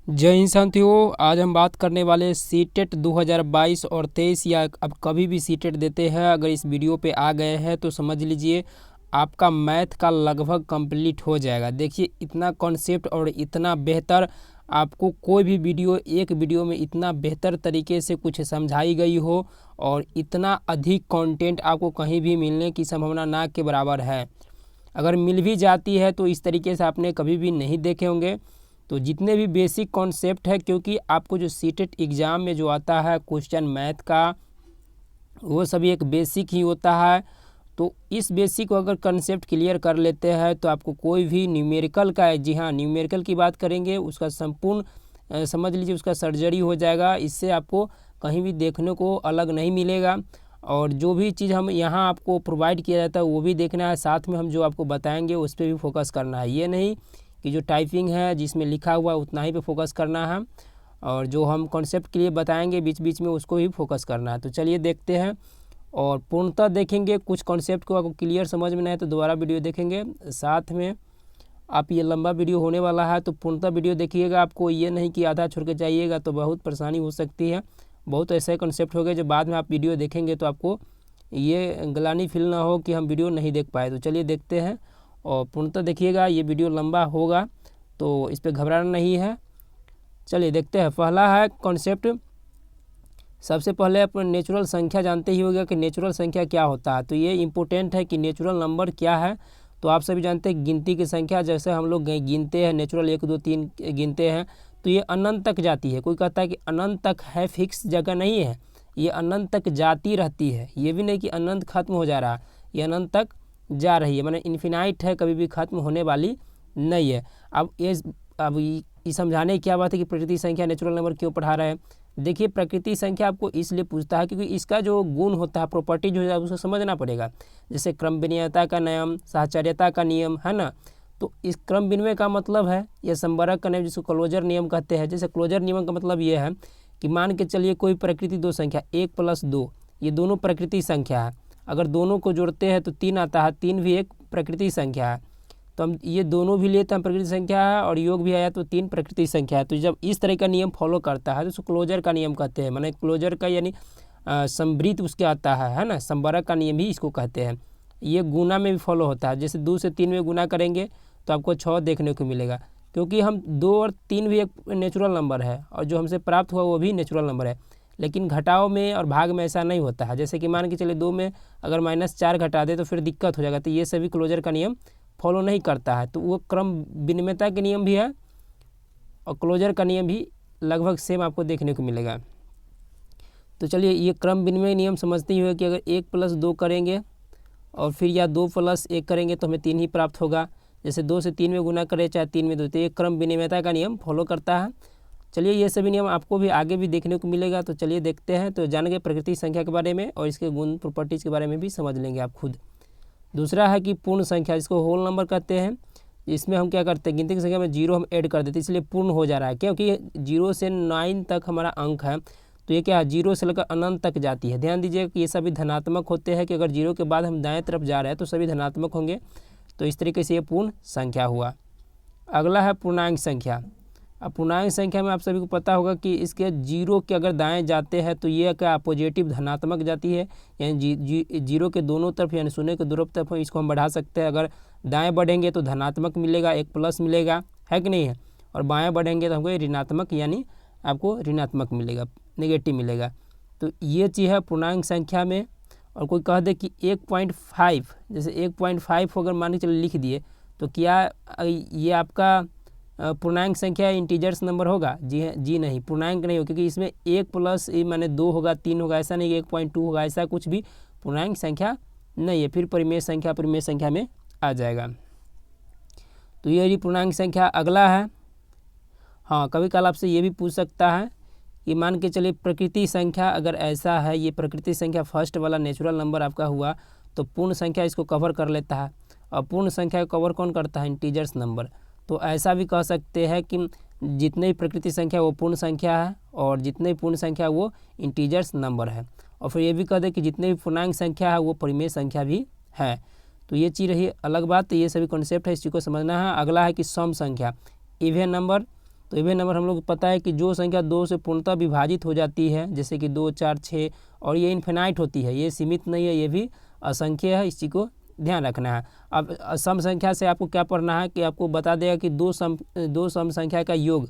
जय हिंद साथियों, आज हम बात करने वाले सीटेट 2022 और 23 या अब कभी भी सीटेट देते हैं। अगर इस वीडियो पे आ गए हैं तो समझ लीजिए आपका मैथ का लगभग कंप्लीट हो जाएगा। देखिए इतना कॉन्सेप्ट और इतना बेहतर आपको कोई भी वीडियो एक वीडियो में इतना बेहतर तरीके से कुछ समझाई गई हो और इतना अधिक कंटेंट आपको कहीं भी मिलने की संभावना ना के बराबर है। अगर मिल भी जाती है तो इस तरीके से आपने कभी भी नहीं देखे होंगे। तो जितने भी बेसिक कॉन्सेप्ट है, क्योंकि आपको जो सीटेट एग्ज़ाम में जो आता है क्वेश्चन मैथ का वो सभी एक बेसिक ही होता है। तो इस बेसिक को अगर कंसेप्ट क्लियर कर लेते हैं तो आपको कोई भी न्यूमेरिकल का, जी हाँ न्यूमेरिकल की बात करेंगे, उसका संपूर्ण समझ लीजिए उसका सर्जरी हो जाएगा। इससे आपको कहीं भी देखने को अलग नहीं मिलेगा। और जो भी चीज़ हम यहाँ आपको प्रोवाइड किया जाता है वो भी देखना है, साथ में हम जो आपको बताएंगे उस पर भी फोकस करना है। ये नहीं कि जो टाइपिंग है जिसमें लिखा हुआ है उतना ही पे फोकस करना है, और जो हम कॉन्सेप्ट के लिए बताएंगे बीच बीच में उसको भी फोकस करना है। तो चलिए देखते हैं और पूर्णतः देखेंगे। कुछ कॉन्सेप्ट को आपको क्लियर समझ में नहीं है तो दोबारा वीडियो देखेंगे। साथ में आप ये लंबा वीडियो होने वाला है तो पूर्णतः वीडियो देखिएगा। आपको ये नहीं कि आधा छोड़ के जाइएगा तो बहुत परेशानी हो सकती है। बहुत ऐसे कॉन्सेप्ट हो गए जो बाद में आप वीडियो देखेंगे तो आपको ये ग्लानि फील ना हो कि हम वीडियो नहीं देख पाए। तो चलिए देखते हैं और पूर्णतः देखिएगा। ये वीडियो लंबा होगा तो इस पर घबराना नहीं है। चलिए देखते हैं। पहला है कॉन्सेप्ट, सबसे पहले अपने नेचुरल संख्या जानते ही होगा कि नेचुरल संख्या क्या होता है। तो ये इम्पोर्टेंट है कि नेचुरल नंबर क्या है। तो आप सभी जानते हैं गिनती की संख्या, जैसे हम लोग गिनते हैं नेचुरल 1 2 3 गिनते हैं तो ये अनंत तक जाती है। कोई कहता है कि अनंत तक है, फिक्स जगह नहीं है, ये अनंत तक जाती रहती है। ये भी नहीं कि अनंत खत्म हो जा रहा, ये अनंत तक जा रही है, माने इन्फिनाइट है, कभी भी खत्म होने वाली नहीं है। अब ये समझाने की क्या बात है कि प्रकृति संख्या नेचुरल नंबर क्यों पढ़ा रहे हैं। देखिए प्रकृति संख्या आपको इसलिए पूछता है क्योंकि इसका जो गुण होता है, प्रॉपर्टी जो है उसको समझना पड़ेगा। जैसे क्रम विनिमयता का नियम, साहचर्यता का नियम है ना। तो इस क्रम विनिमय का मतलब है यह संवरक का नियम जिसको क्लोजर नियम कहते हैं। जैसे क्लोजर नियम का मतलब ये है कि मान के चलिए कोई प्रकृति दो संख्या 1 + 2 ये दोनों प्रकृति संख्या है। अगर दोनों को जोड़ते हैं तो 3 आता है, 3 भी एक प्रकृति संख्या है। तो हम ये दोनों भी लेते हैं प्रकृति संख्या है और योग भी आया तो 3 प्रकृति संख्या है। तो जब इस तरह का नियम फॉलो करता है तो उसको क्लोजर का नियम कहते हैं। माने क्लोजर का यानी समृद्ध उसके आता है ना। संवरक का नियम ही इसको कहते हैं। ये गुना में भी फॉलो होता है। जैसे 2 से 3 में गुना करेंगे तो आपको 6 देखने को मिलेगा, क्योंकि हम 2 और 3 भी एक नेचुरल नंबर है और जो हमसे प्राप्त हुआ वो भी नेचुरल नंबर है। लेकिन घटाव में और भाग में ऐसा नहीं होता है। जैसे कि मान के चलिए 2 में अगर -4 घटा दे तो फिर दिक्कत हो जाएगा। तो ये सभी क्लोजर का नियम फॉलो नहीं करता है। तो वो क्रम विनिमयता के नियम भी है और क्लोजर का नियम भी लगभग सेम आपको देखने को मिलेगा। तो चलिए ये क्रम विनिमय नियम समझते ही हुए कि अगर 1 + 2 करेंगे और फिर या 2 + 1 करेंगे तो हमें 3 ही प्राप्त होगा। जैसे 2 से 3 में गुना करें चाहे 3 में 2, तो ये क्रम विनिमयता का नियम फॉलो करता है। चलिए ये सभी नियम आपको भी आगे भी देखने को मिलेगा। तो चलिए देखते हैं। तो जान गए प्रकृति संख्या के बारे में और इसके गुण प्रॉपर्टीज़ के बारे में भी समझ लेंगे आप खुद। दूसरा है कि पूर्ण संख्या, जिसको होल नंबर कहते हैं। इसमें हम क्या करते हैं, गिनती की संख्या में 0 हम ऐड कर देते हैं, इसलिए पूर्ण हो जा रहा है। क्योंकि 0 से 9 तक हमारा अंक है तो ये क्या है, 0 से लेकर अनंत तक जाती है। ध्यान दीजिए कि ये सभी धनात्मक होते हैं कि अगर 0 के बाद हम दाएं तरफ जा रहे हैं तो सभी धनात्मक होंगे। तो इस तरीके से ये पूर्ण संख्या हुआ। अगला है पूर्णांक संख्या। अब पूर्णांक संख्या में आप सभी को पता होगा कि इसके 0 के अगर दाएं जाते हैं तो ये क्या पॉजिटिव धनात्मक जाती है, यानी 0 के दोनों तरफ यानी 0 के दोनों तरफ इसको हम बढ़ा सकते हैं। अगर दाएं बढ़ेंगे तो धनात्मक मिलेगा, एक प्लस मिलेगा, है कि नहीं है। और बाएं बढ़ेंगे तो हमको ऋणात्मक यानी आपको ऋणात्मक मिलेगा, नेगेटिव मिलेगा। तो ये चीज़ है पूर्णांक संख्या में। और कोई कह दे कि 1.5, जैसे 1.5 अगर मान के चलिए लिख दिए तो क्या ये आपका पूर्णांक संख्या इंटीजर्स नंबर होगा? जी नहीं, पूर्णांक नहीं हो, क्योंकि इसमें 1 + माने 2 होगा, 3 होगा, ऐसा नहीं 1.2 होगा, ऐसा कुछ भी पूर्णांक संख्या नहीं है। फिर परिमेय संख्या में आ जाएगा। तो ये पूर्णांक संख्या। अगला है, हाँ कभी कल आपसे ये भी पूछ सकता है कि मान के चलिए प्रकृति संख्या अगर ऐसा है, ये प्रकृति संख्या फर्स्ट वाला नेचुरल नंबर आपका हुआ तो पूर्ण संख्या इसको कवर कर लेता है। और पूर्ण संख्या को कवर कौन करता है? Integers number. तो ऐसा भी कह सकते हैं कि जितने भी प्रकृति संख्या वो पूर्ण संख्या है और जितने भी पूर्ण संख्या वो इंटीजर्स नंबर है। और फिर ये भी कह दे कि जितने भी पूर्णांक संख्या है वो परिमेय संख्या भी है। तो ये चीज़ रही अलग बात। तो ये सभी कॉन्सेप्ट है, इसी को समझना है। अगला है कि सम संख्या, इवन नंबर तो इवन नंबर हम लोग को पता है कि जो संख्या 2 से पूर्णतः विभाजित हो जाती है, जैसे कि 2, 4, 6, और ये इन्फिनाइट होती है, ये सीमित नहीं है, ये भी असंख्य है, इस चीज़ को ध्यान रखना है। अब सम संख्या से आपको क्या पढ़ना है कि आपको बता देगा कि दो सम संख्या का योग,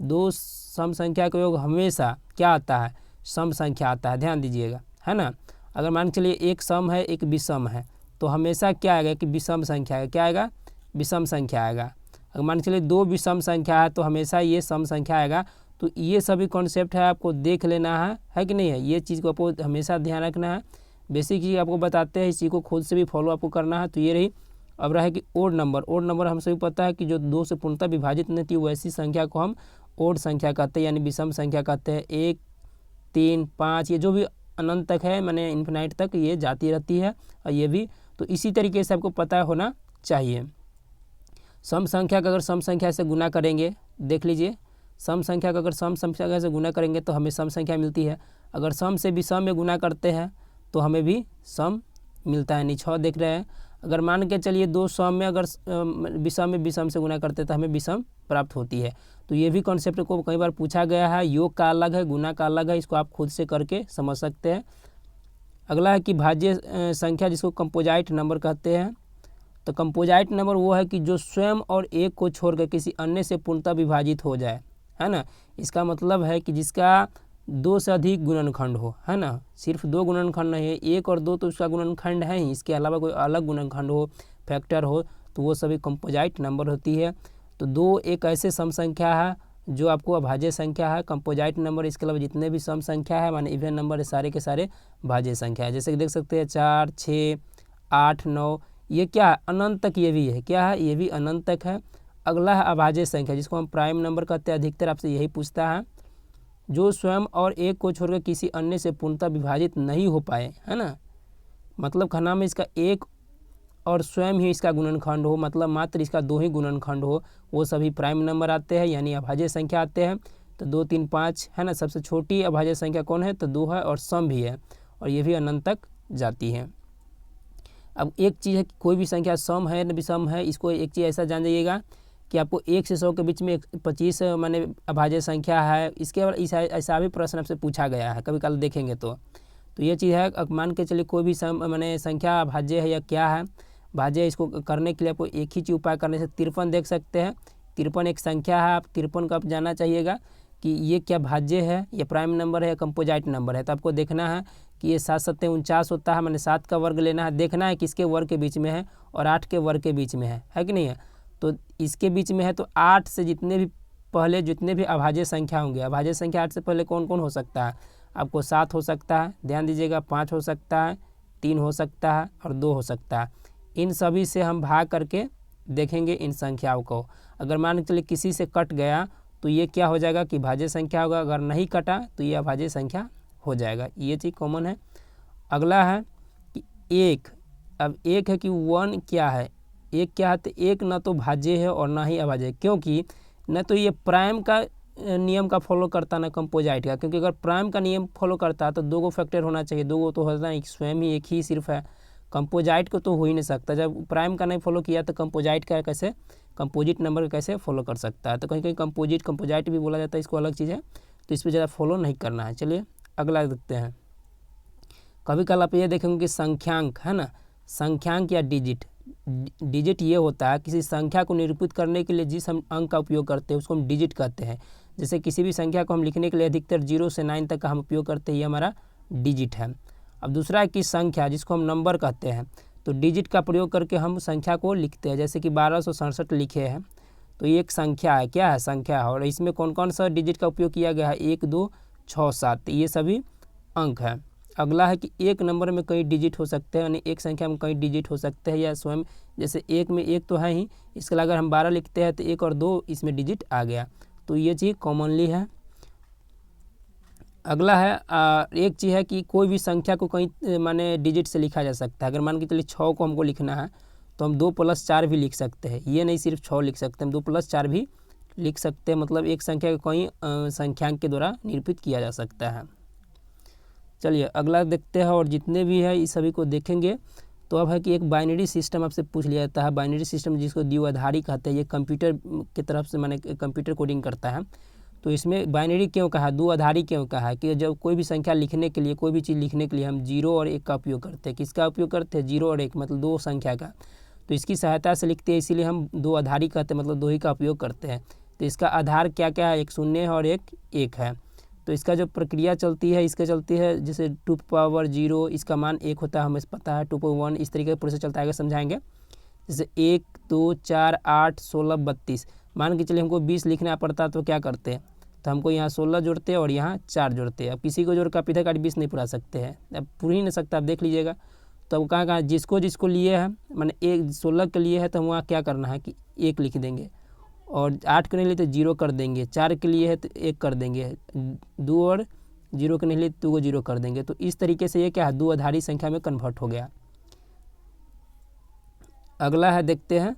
दो सम संख्या का योग हमेशा क्या आता है, सम संख्या आता है, ध्यान दीजिएगा, है ना। अगर मान के चलिए एक सम है एक विषम है तो हमेशा क्या आएगा कि विषम संख्या है, क्या आएगा, विषम संख्या आएगा। अगर मान के चलिए दो विषम संख्या है तो हमेशा ये सम संख्या आएगा। तो ये सभी कॉन्सेप्ट है, आपको देख लेना है कि नहीं है, ये चीज़ को आपको हमेशा ध्यान रखना है। बेसिक चीज़ आपको बताते हैं, इसी को खुद से भी फॉलो आपको करना है। तो ये रही। अब रहा कि ओड नंबर हम सभी पता है कि जो 2 से पूर्णतः विभाजित नहीं थी वैसी संख्या को हम ओड संख्या कहते हैं, यानी विषम संख्या कहते हैं। 1, 3, 5 ये जो भी अनंत तक है, माने इन्फिनाइट तक ये जाती रहती है, और ये भी। तो इसी तरीके से आपको पता होना चाहिए। सम संख्या का अगर सम संख्या से गुना करेंगे, देख लीजिए, सम संख्या का अगर सम संख्या से गुना करेंगे तो हमें सम संख्या मिलती है। अगर सम से विषम में गुना करते हैं तो हमें भी सम मिलता है, 6 देख रहे हैं। अगर मान के चलिए दो सम में अगर विषम में विषम से गुना करते हैं तो हमें विषम प्राप्त होती है। तो ये भी कॉन्सेप्ट को कई बार पूछा गया है, योग का अलग है, गुना का अलग है, इसको आप खुद से करके समझ सकते हैं। अगला है कि भाज्य संख्या, जिसको कंपोजाइट नंबर कहते हैं। तो कंपोजाइट नंबर वो है कि जो स्वयं और एक को छोड़कर किसी अन्य से पूर्णतः विभाजित हो जाए, है ना। इसका मतलब है कि जिसका 2 से अधिक गुणनखंड हो, है ना, सिर्फ 2 गुणनखंड नहीं है, 1 और 2 तो उसका गुणनखंड है ही, इसके अलावा कोई अलग गुणनखंड हो, फैक्टर हो, तो वो सभी कंपोजाइट नंबर होती है। तो 2 एक ऐसे सम संख्या है जो आपको अभाज्य संख्या है, कंपोजाइट नंबर। इसके अलावा जितने भी सम संख्या है माने इवन नंबर है, सारे के सारे भाज्य संख्या है। जैसे कि देख सकते हैं 4, 6, 8, 9 ये क्या है, अनंत तक ये भी है, क्या है, ये भी अनंत तक है। अगला है अभाज्य संख्या, जिसको हम प्राइम नंबर कहते हैं। अधिकतर आपसे यही पूछता है, जो स्वयं और एक को छोड़कर किसी अन्य से पूर्णतः विभाजित नहीं हो पाए, है ना। मतलब खाना में इसका एक और स्वयं ही इसका गुणनखंड हो, मतलब मात्र इसका 2 ही गुणनखंड हो, वो सभी प्राइम नंबर आते हैं, यानी अभाज्य संख्या आते हैं। तो 2, 3, 5 है ना। सबसे छोटी अभाज्य संख्या कौन है, तो 2 है, और सम भी है, और ये भी अनंत तक जाती है। अब एक चीज़ है कि कोई भी संख्या सम है न विषम है, इसको एक चीज़ ऐसा जान जाइएगा कि आपको 1 से 100 के बीच में 25 माने अभाज्य संख्या है। इसके बाद ऐसा भी प्रश्न आपसे पूछा गया है, कभी कल देखेंगे। तो ये चीज़ है, अब मान के चलिए कोई भी माने संख्या अभाज्य है या क्या है, भाज्य। इसको करने के लिए आपको एक ही चीज़ उपाय करने से 53 देख सकते हैं। 53 एक संख्या है, आप 53 का आप जानना चाहिएगा कि ये क्या भाज्य है, ये प्राइम नंबर है या कंपोजाइट नंबर है। तो आपको देखना है कि ये 7 7 49 होता है, मैंने 7 का वर्ग लेना है, देखना है किसके वर्ग के बीच में है, और 8 के वर्ग के बीच में है कि नहीं है। तो इसके बीच में है, तो 8 से जितने भी अभाज्य संख्या होंगे, अभाज्य संख्या 8 से पहले कौन कौन हो सकता है, आपको 7 हो सकता है, ध्यान दीजिएगा, 5 हो सकता है, 3 हो सकता है, और 2 हो सकता है। इन सभी से हम भाग करके देखेंगे इन संख्याओं को। अगर मान के चलिए किसी से कट गया तो ये क्या हो जाएगा कि भाज्य संख्या होगा, अगर नहीं कटा तो ये अभाज्य संख्या हो जाएगा। ये चीज़ कॉमन है। अगला है कि एक। अब एक है कि 1 क्या है, एक क्या है, तो एक ना तो भाज्य है और ना ही अभाज्य है, क्योंकि न तो ये प्राइम का नियम का फॉलो करता ना कंपोजाइट का। क्योंकि अगर प्राइम का नियम फॉलो करता तो 2 फैक्टर होना चाहिए, 2 तो होता नहीं, स्वयं ही एक ही सिर्फ है। कंपोजाइट को तो हो ही नहीं सकता, जब प्राइम का नहीं फॉलो किया तो कंपोजाइट का कैसे, कंपोजिट नंबर का कैसे फॉलो कर सकता है। तो कहीं कहीं कंपोजाइट भी बोला जाता है, इसको अलग चीज़ है, तो इस पर ज़्यादा फॉलो नहीं करना है। चलिए अगला देखते हैं। कभी कल आप ये देखेंगे कि संख्यांक, है ना, संख्यांक या डिजिट ये होता है किसी संख्या को निरूपित करने के लिए जिस हम अंक का उपयोग करते हैं उसको हम डिजिट कहते हैं। जैसे किसी भी संख्या को हम लिखने के लिए अधिकतर 0 से 9 तक का हम उपयोग करते हैं, ये हमारा डिजिट है। अब दूसरा है कि संख्या, जिसको हम नंबर कहते हैं, तो डिजिट का प्रयोग करके हम संख्या को लिखते हैं। जैसे कि 1267 लिखे हैं, तो ये एक संख्या है, क्या है, संख्या है, और इसमें कौन कौन सा डिजिट का उपयोग किया गया है, 1, 2, 6, 7, ये सभी अंक है। अगला है कि एक नंबर में कई डिजिट हो सकते हैं, यानी एक संख्या में कई डिजिट हो सकते हैं, या स्वयं जैसे एक में एक तो है ही, इसके अलावा अगर हम 12 लिखते हैं तो 1 और 2 इसमें डिजिट आ गया। तो ये चीज़ कॉमनली है। अगला है एक चीज़ है कि कोई भी संख्या को कहीं माने डिजिट से लिखा जा सकता है। अगर मान के चलिए 6 को हमको लिखना है तो हम 2 + 4 भी लिख सकते हैं, ये नहीं सिर्फ 6 लिख सकते, हम 2 + 4 भी लिख सकते हैं। मतलब एक संख्या को कई संख्यांक के द्वारा निरूपित किया जा सकता है। चलिए अगला देखते हैं, और जितने भी है इस सभी को देखेंगे तो अब है कि एक बाइनरी सिस्टम आपसे पूछ लिया जाता है। बाइनरी सिस्टम जिसको द्विआधारी कहते हैं, ये कंप्यूटर की तरफ से माने कंप्यूटर कोडिंग करता है। तो इसमें बाइनरी क्यों कहा, द्विआधारी क्यों कहा है कि जब कोई भी संख्या लिखने के लिए, कोई भी चीज़ लिखने के लिए हम 0 और 1 का उपयोग करते हैं। किसका उपयोग करते हैं? 0 और 1, मतलब दो संख्या का। तो इसकी सहायता से लिखते हैं, इसीलिए हम द्विआधारी कहते हैं, मतलब दो ही का उपयोग करते हैं। तो इसका आधार क्या क्या है? एक 0 है और एक 1 है। तो इसका जो प्रक्रिया चलती है, इसका चलती है जैसे 2 पावर 0, इसका मान 1 होता है, हमें पता है। 2 पावर 1, इस तरीके का प्रोसेस चलता है, आगे समझाएंगे। जैसे 1 2 4 8 16 32, मान के चलिए हमको 20 लिखना पड़ता, तो क्या करते हैं? तो हमको यहाँ 16 जोड़ते हैं और यहाँ 4 जोड़ते हैं। अब किसी को जोड़ कर इधर का 20 नहीं पुरा सकते हैं, अब पूरी नहीं सकता, आप देख लीजिएगा। तो अब कहाँ जिसको जिसको लिए है, मैंने 16 के लिए है, तो हम वहाँ क्या करना है कि 1 लिख देंगे, और 8 के नहीं लिए तो 0 कर देंगे, 4 के लिए है तो 1 कर देंगे, 2 और 0 के नहीं लिए 2 को 0 कर देंगे। तो इस तरीके से ये क्या है? द्विआधारी संख्या में कन्वर्ट हो गया। अगला है, देखते हैं,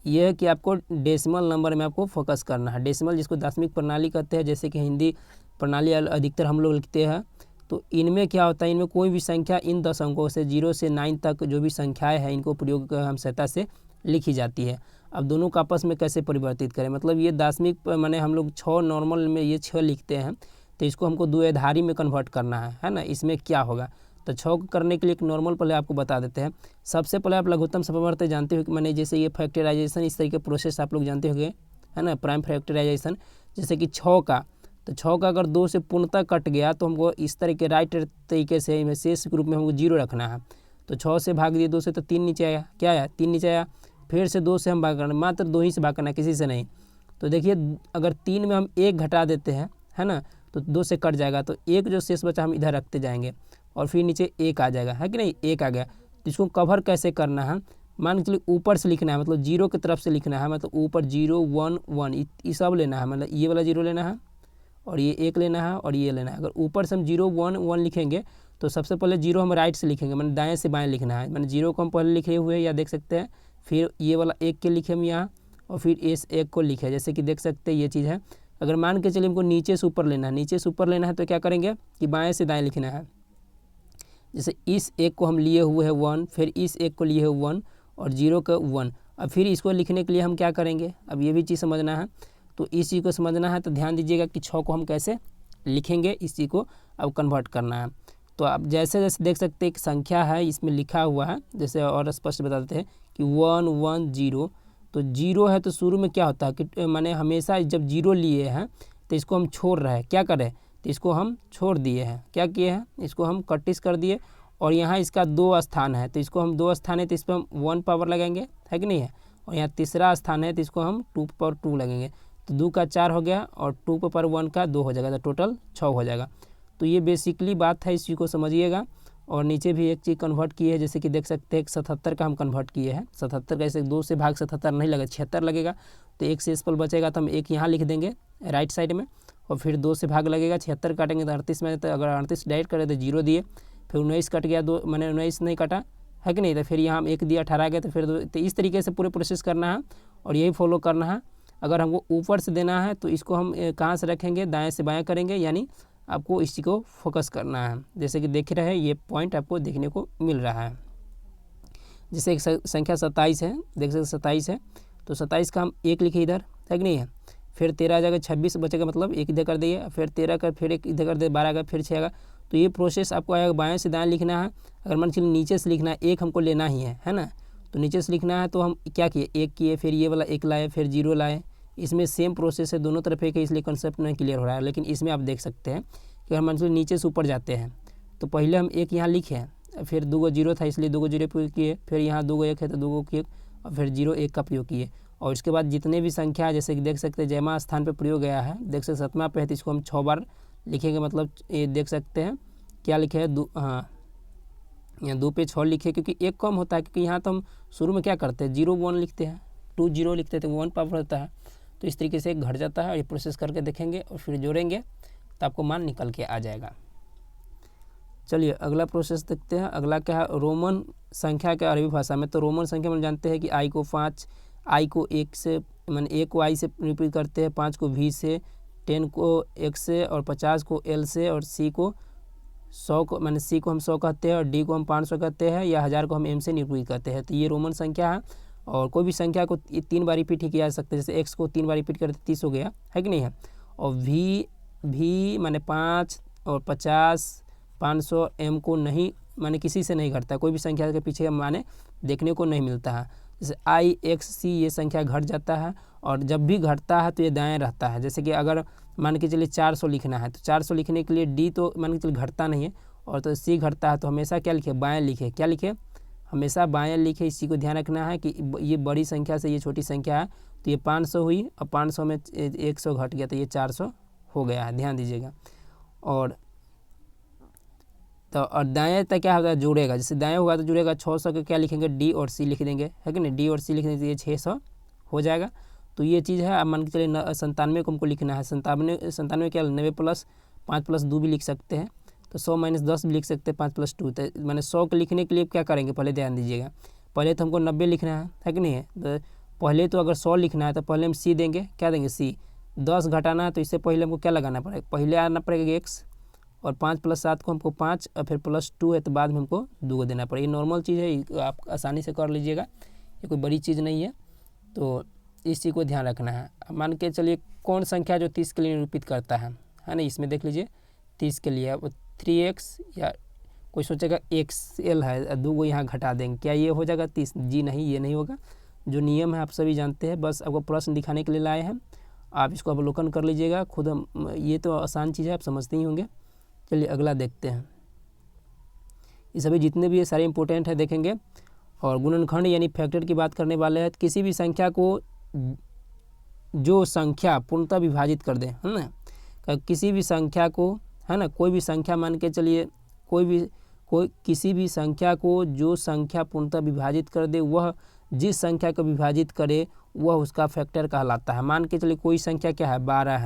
यह है कि आपको डेसिमल नंबर में आपको फोकस करना है। डेसिमल जिसको दशमिक प्रणाली कहते हैं, जैसे कि हिंदी प्रणाली अधिकतर हम लोग लिखते हैं। तो इनमें क्या होता है, इनमें कोई भी संख्या इन 10 अंकों से 0 से 9 तक जो भी संख्याएं हैं, इनको प्रयोग हम सहायता से लिखी जाती है। अब दोनों का आपस में कैसे परिवर्तित करें, मतलब ये दशमिक माने हम लोग 6 नॉर्मल में ये 6 लिखते हैं, तो इसको हमको द्विआधारी में कन्वर्ट करना है ना। इसमें क्या होगा, तो 6 को करने के लिए एक नॉर्मल पहले आपको बता देते हैं। सबसे पहले आप लघुत्तम समवर्त जानते हो कि मैंने जैसे ये फैक्टराइजेशन, इस तरीके प्रोसेस आप लोग जानते होंगे, है ना, प्राइम फैक्टराइजेशन। जैसे कि 6 का, तो 6 का अगर 2 से पूर्णतः कट गया, तो हमको इस तरीके राइट तरीके से शेष के रूप में हमको 0 रखना है। तो 6 से भाग दिए 2 से, तो 3 नीचे आया, क्या आया? 3 नीचे आया। फिर से 2 से हम भाग करना, मात्र 2 ही से भाग करना, किसी से नहीं। तो देखिए, अगर 3 में हम 1 घटा देते हैं, है ना, तो 2 से कट जाएगा, तो 1 जो शेष बचा हम इधर रखते जाएंगे, और फिर नीचे 1 आ जाएगा, है कि नहीं? 1 आ गया। तो इसको कवर कैसे करना है, मान के चलिए ऊपर से लिखना है, मतलब 0 की तरफ से लिखना है, मतलब ऊपर 0 1 1 ये सब लेना है, मतलब ये वाला 0 लेना है, और ये 1 लेना है, और ये लेना है। अगर ऊपर से हम 0 1 1 लिखेंगे, तो सबसे पहले 0 हम राइट से लिखेंगे, मतलब दाएँ से बाएँ लिखना है। मैंने 0 को हम पहले लिखे हुए हैं, या देख सकते हैं, फिर ये वाला 1 के लिखे हम यहाँ, और फिर इस 1 को लिखे, जैसे कि देख सकते हैं ये चीज़ है। अगर मान के चलिए हमको नीचे से ऊपर लेना है, नीचे से ऊपर लेना है, तो क्या करेंगे कि बाएँ से दाएँ लिखना है। जैसे इस 1 को हम लिए हुए हैं 1, फिर इस 1 को लिए हुए 1, और 0 का 1। अब फिर इसको लिखने के लिए हम क्या करेंगे, अब ये भी चीज़ समझना है। तो इस चीज़ को समझना है, तो ध्यान दीजिएगा कि 6 को हम कैसे लिखेंगे, इस चीज़ को अब कन्वर्ट करना है। तो आप जैसे जैसे देख सकते हैं एक संख्या है, इसमें लिखा हुआ है, जैसे और स्पष्ट बता देते हैं कि 1 1 0। तो 0 है, तो शुरू में क्या होता है कि माने हमेशा जब 0 लिए हैं, तो इसको हम छोड़ रहे हैं, क्या करें, तो इसको हम छोड़ दिए हैं, क्या किए हैं, इसको हम कटिस कर दिए। और यहाँ इसका 2 स्थान है, तो इसको हम 2 स्थान है, तो इस पर हम 1 पावर लगेंगे, है कि नहीं है। और यहाँ तीसरा स्थान है, तो इसको हम 2 पावर 2 लगेंगे। तो 2 का 4 हो गया, और 2 पावर 1 का 2 हो जाएगा, तो टोटल 6 हो जाएगा। तो ये बेसिकली बात है, इस चीज़ को समझिएगा। और नीचे भी एक चीज़ कन्वर्ट की है, जैसे कि देख सकते हैं 77 का हम कन्वर्ट किए हैं। 77 का ऐसे 2 से भाग 77 नहीं लगेगा, 76 लगेगा। तो 1 से पल बचेगा, तो हम 1 यहाँ लिख देंगे राइट साइड में, और फिर 2 से भाग लगेगा, 76 काटेंगे तो 38 में। तो अगर 38 डायरेक्ट करें तो 0 दिए, फिर 19 कट गया, 2 मैंने 19 नहीं कटा, है कि नहीं। तो फिर यहाँ हम 1 दिया, 18 गया, तो फिर तो इस तरीके से पूरे प्रोसेस करना है, और यही फॉलो करना है। अगर हमको ऊपर से देना है, तो इसको हम कहाँ से रखेंगे, दाएँ से बाएँ करेंगे, यानी आपको इस चीज़ को फोकस करना है। जैसे कि देख रहे हैं, ये पॉइंट आपको देखने को मिल रहा है। जैसे एक संख्या 27 है, देख सकते 27 है, तो 27 का हम 1 लिखे इधर, है कि नहीं है। फिर 13 आ जाएगा, 26 बचेगा, मतलब 1 इधर कर दिए, फिर 13 का फिर 1 इधर कर दिए, 12 का फिर 6 आएगा। तो ये प्रोसेस आपको आएगा, बाएँ से दाएँ लिखना है। अगर मान चलिए नीचे से लिखना है, 1 हमको लेना ही है ना। तो नीचे से लिखना है, तो हम क्या किए, 1 किए, फिर ये वाला 1 लाए, फिर 0 लाए। इसमें सेम प्रोसेस है, दोनों तरफ एक है, इसलिए कंसेप्ट नहीं क्लियर हो रहा है। लेकिन इसमें आप देख सकते हैं कि अगर मान लीजिए नीचे से ऊपर जाते हैं, तो पहले हम 1 यहाँ लिखे हैं, फिर 2 0 था, इसलिए 2 0 प्रयोग किए, फिर यहाँ 2 1 है, तो 2 किए, और फिर 0 1 का प्रयोग किए। और इसके बाद जितने भी संख्या है, जैसे कि देख सकते हैं जयमा स्थान पर प्रयोग गया है, देख सकते 7वां पे है, तो इसको हम 6 बार लिखेंगे। मतलब ये देख सकते हैं क्या लिखे है, हाँ, यहाँ 2 पे 6 लिखे, क्योंकि 1 कम होता है, क्योंकि यहाँ तो हम शुरू में क्या करते हैं, 0 1 लिखते हैं, 2 0 लिखते हैं, तो 1 पावर होता है। तो इस तरीके से घट जाता है, और ये प्रोसेस करके देखेंगे, और फिर जोड़ेंगे, तो आपको मान निकल के आ जाएगा। चलिए अगला प्रोसेस देखते हैं। अगला क्या है, रोमन संख्या के अरबी भाषा में। तो रोमन संख्या में जानते हैं कि आई को 5, आई को 1 से, मैंने 1 को आई से रिपीट करते हैं, 5 को V से, 10 को X से, और 50 को L से, और C को 100 को मैंने सी को हम 100 कहते हैं और डी को हम 500 कहते हैं या 1000 को हम एम से निरूपित करते हैं। तो ये रोमन संख्या है और कोई भी संख्या को 3 बार रिपीट ही किया जा सकता है। जैसे एक्स को 3 बार रिपीट करते 30 हो गया है कि नहीं है। और भी माने 5 और 50 500 एम को नहीं माने किसी से नहीं घटता, कोई भी संख्या के पीछे माने देखने को नहीं मिलता है। जैसे आई एक्स सी ये संख्या घट जाता है और जब भी घटता है तो ये दाएं रहता है। जैसे कि अगर मान के चलिए 400 लिखना है तो 400 लिखने के लिए डी तो मान के चलिए घटता नहीं है और तो सी घटता है, तो हमेशा क्या लिखे, बाएं लिखे। क्या लिखे, हमेशा बाएं लिखे। इसी को ध्यान रखना है कि ये बड़ी संख्या से ये छोटी संख्या है, तो ये 500 हुई और 500 में 100 घट गया तो ये 400 हो गया है, ध्यान दीजिएगा। और तो और दाएं तक क्या होगा, जुड़ेगा। जैसे दाएं होगा तो जुड़ेगा 600 के क्या लिखेंगे, डी और सी लिख देंगे, है कि नहीं। डी और सी लिख देंगे तो ये 600 हो जाएगा। तो ये चीज़ है। अब मान के चलिए 97 को हमको लिखना है। 97 क्या 90 प्लस 5 प्लस 2 भी लिख सकते हैं, तो 100 माइनस 10 भी लिख सकते हैं, 5 प्लस 2। तो मैंने 100 को लिखने के लिए क्या करेंगे, पहले ध्यान दीजिएगा। पहले तो हमको 90 लिखना है कि नहीं है। तो पहले तो अगर 100 लिखना है तो पहले हम सी देंगे, क्या देंगे, सी। 10 घटाना है तो इससे पहले हमको क्या लगाना पड़ेगा, पहले आना पड़ेगा एक्स, और 5 प्लस 7 को हमको 5 और फिर प्लस 2 है तो बाद में हमको 2 को देना पड़ेगा। ये नॉर्मल चीज़ है, आप आसानी से कर लीजिएगा, ये कोई बड़ी चीज़ नहीं है। तो इस चीज़ को ध्यान रखना है। मान के चलिए कौन संख्या जो 30 के लिए निरूपित करता है ना, इसमें देख लीजिए 30 के लिए अब 3x, या कोई सोचेगा XL है, 2 को यहाँ घटा देंगे, क्या ये हो जाएगा 30? जी नहीं, ये नहीं होगा। जो नियम है आप सभी जानते हैं, बस आपको प्रश्न दिखाने के लिए लाए हैं, आप इसको अवलोकन कर लीजिएगा खुद। ये तो आसान चीज़ है, आप समझते ही होंगे। चलिए अगला देखते हैं। ये सभी जितने भी ये सारे इंपॉर्टेंट है देखेंगे। और गुणनखंड यानी फैक्टर की बात करने वाले हैं। किसी भी संख्या को जो संख्या पूर्णतः विभाजित कर दे, है ना, किसी भी संख्या को, है ना, कोई भी संख्या मान के चलिए किसी भी संख्या को जो संख्या पूर्णतः विभाजित कर दे, वह जिस संख्या को विभाजित करे वह उसका फैक्टर कहलाता है। मान के चलिए कोई संख्या क्या है, 12